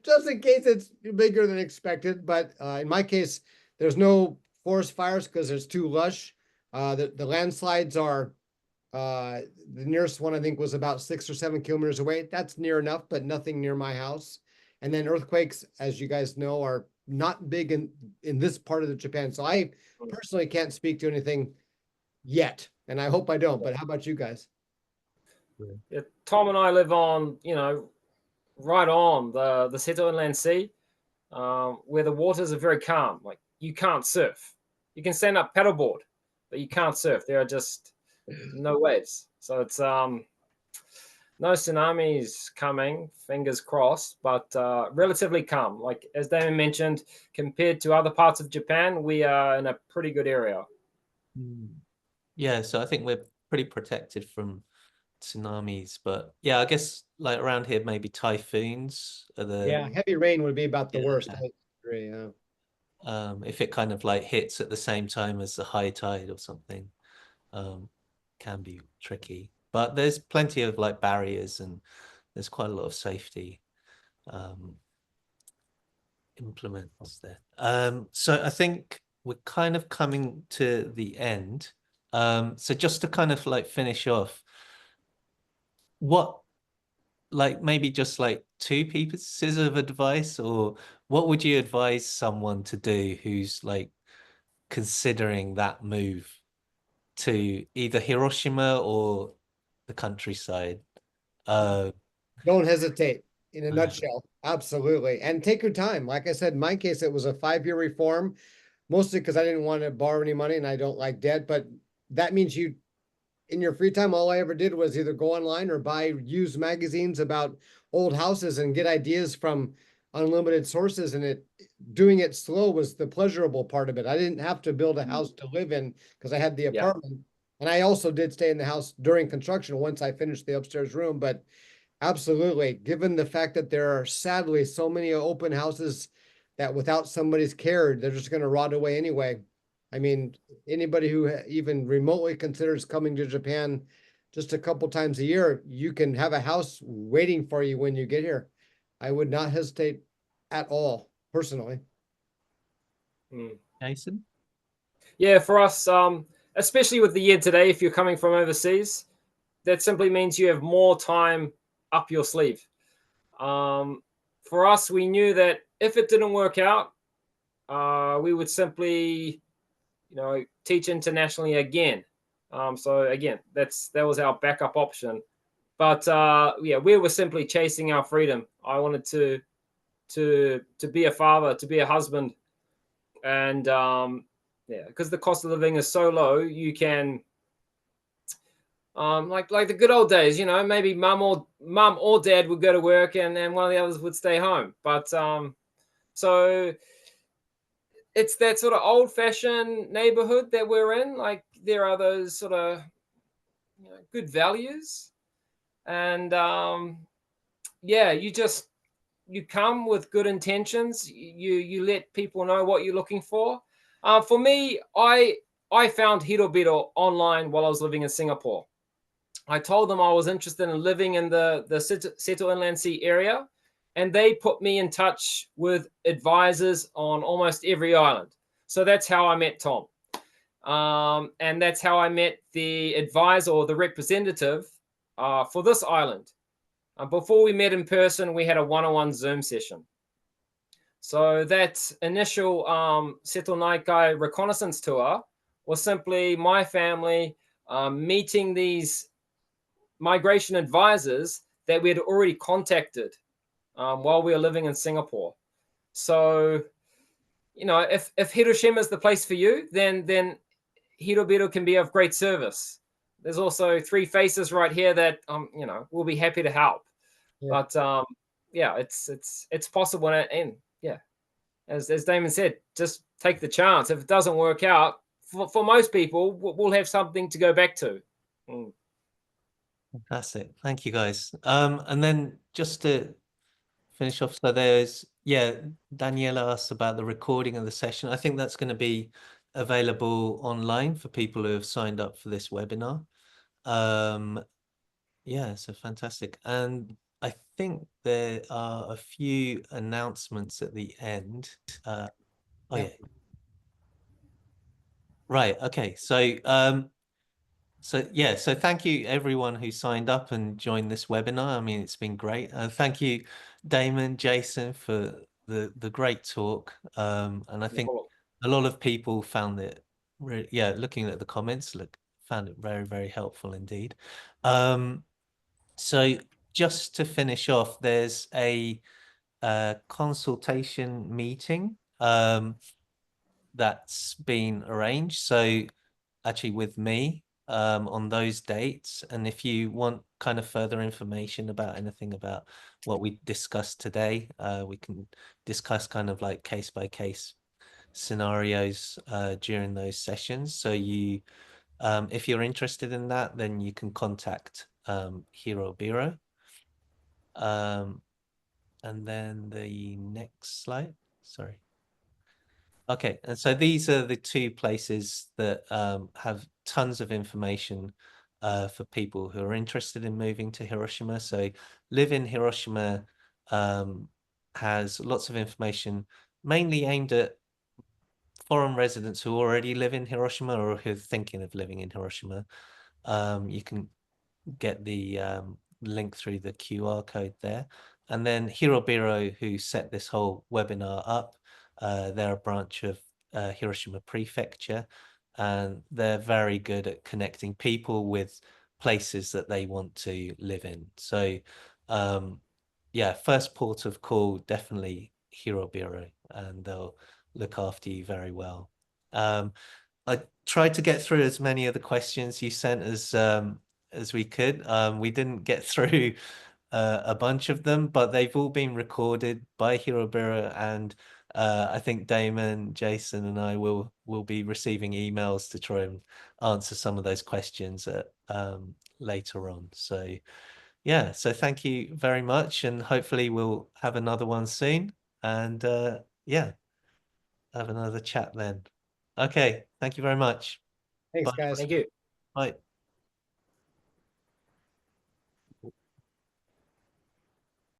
just in case it's bigger than expected. But in my case, there's no forest fires because it's too lush. The landslides are the nearest one, I think, was about 6 or 7 kilometers away. That's near enough, but nothing near my house. And then earthquakes, as you guys know, are not big in this part of the Japan. So I personally can't speak to anything yet, and I hope I don't. But how about you guys? Yeah, Tom and I live on, right on the Seto Inland Sea, where the waters are very calm. Like you can't surf. You can stand up paddleboard, but you can't surf. There are just no waves. So it's no tsunamis coming, fingers crossed, but relatively calm. Like as Damon mentioned, compared to other parts of Japan, we are in a pretty good area. Yeah, so I think we're pretty protected from tsunamis, but yeah, I guess like around here, maybe typhoons are the Yeah, heavy rain would be about the worst. Yeah. I agree, yeah. If it kind of like hits at the same time as the high tide or something, can be tricky. But there's plenty of like barriers and there's quite a lot of safety implements there. So I think we're kind of coming to the end. So just to kind of like finish off, what like maybe just like two pieces of advice, or what would you advise someone to do who's like considering that move to either Hiroshima or the countryside? Don't hesitate, in a Okay. nutshell. Absolutely. And take your time. Like I said, in my case, it was a 5-year reform, mostly because I didn't want to borrow any money and I don't like debt. But that means you, in your free time, all I ever did was either go online or buy used magazines about old houses and get ideas from unlimited sources. And doing it slow was the pleasurable part of it. I didn't have to build a house to live in because I had the Yeah. apartment. And I also did stay in the house during construction once I finished the upstairs room. But absolutely, given the fact that there are sadly so many open houses that without somebody's care, they're just going to rot away anyway. I mean, anybody who even remotely considers coming to Japan just a couple times a year, you can have a house waiting for you when you get here. I would not hesitate at all, personally. Jason? Yeah, for us, especially with the year today, if you're coming from overseas, that simply means you have more time up your sleeve. For us, we knew that if it didn't work out, we would simply, teach internationally again. So again, that was our backup option. But yeah, we were simply chasing our freedom. I wanted to be a father, to be a husband, and yeah, because the cost of living is so low, you can like the good old days, maybe mum or dad would go to work and one of the others would stay home. But so it's that sort of old-fashioned neighborhood that we're in. Like there are those sort of good values, and yeah, you come with good intentions. You let people know what you're looking for. For me, I found Hirobiro online while I was living in Singapore. I told them I was interested in living in the Seto Inland Sea area, and they put me in touch with advisors on almost every island. So that's how I met Tom. And that's how I met the advisor or the representative for this island. Before we met in person, we had a one-on-one Zoom session. So that initial Seto Naikai reconnaissance tour was simply my family meeting these migration advisors that we had already contacted while we were living in Singapore. So, if Hiroshima is the place for you, then Hirobiro can be of great service. There's also 3 faces right here that we'll be happy to help. Yeah. But yeah, it's possible, and yeah, as Damon said, just take the chance. If it doesn't work out, for most people, we'll have something to go back to. Fantastic. Thank you, guys. And then just to finish off, so there's, Daniela asked about the recording of the session. I think that's going to be available online for people who have signed up for this webinar. Yeah, so fantastic. And I think there are a few announcements at the end. Yeah. Right. Okay. So thank you everyone who signed up and joined this webinar. I mean, it's been great. Thank you, Damon, Jason, for the great talk. And I think a lot of people found it, looking at the comments, found it very, very helpful indeed. So just to finish off, there's a consultation meeting that's been arranged. So actually with me on those dates. And if you want kind of further information about anything about what we discussed today, we can discuss kind of like case by case scenarios during those sessions. So you, if you're interested in that, then you can contact Hiro Biro. And then the next slide, sorry. Okay, and so these are the two places that have tons of information for people who are interested in moving to Hiroshima. So Live in Hiroshima has lots of information, mainly aimed at foreign residents who already live in Hiroshima or who are thinking of living in Hiroshima. You can get the link through the QR code there. And then Hirobiro, who set this whole webinar up, they're a branch of Hiroshima Prefecture, and they're very good at connecting people with places that they want to live in. So yeah, first port of call, definitely Hirobiro, and they'll look after you very well. I tried to get through as many of the questions you sent as we could. We didn't get through a bunch of them, but they've all been recorded by Hirobiro, and I think Damon, Jason, and I will be receiving emails to try and answer some of those questions later on. So yeah, so thank you very much, and hopefully we'll have another one soon, and yeah, have another chat then. Okay, thank you very much. Thanks, Bye. guys. Thank you. Bye.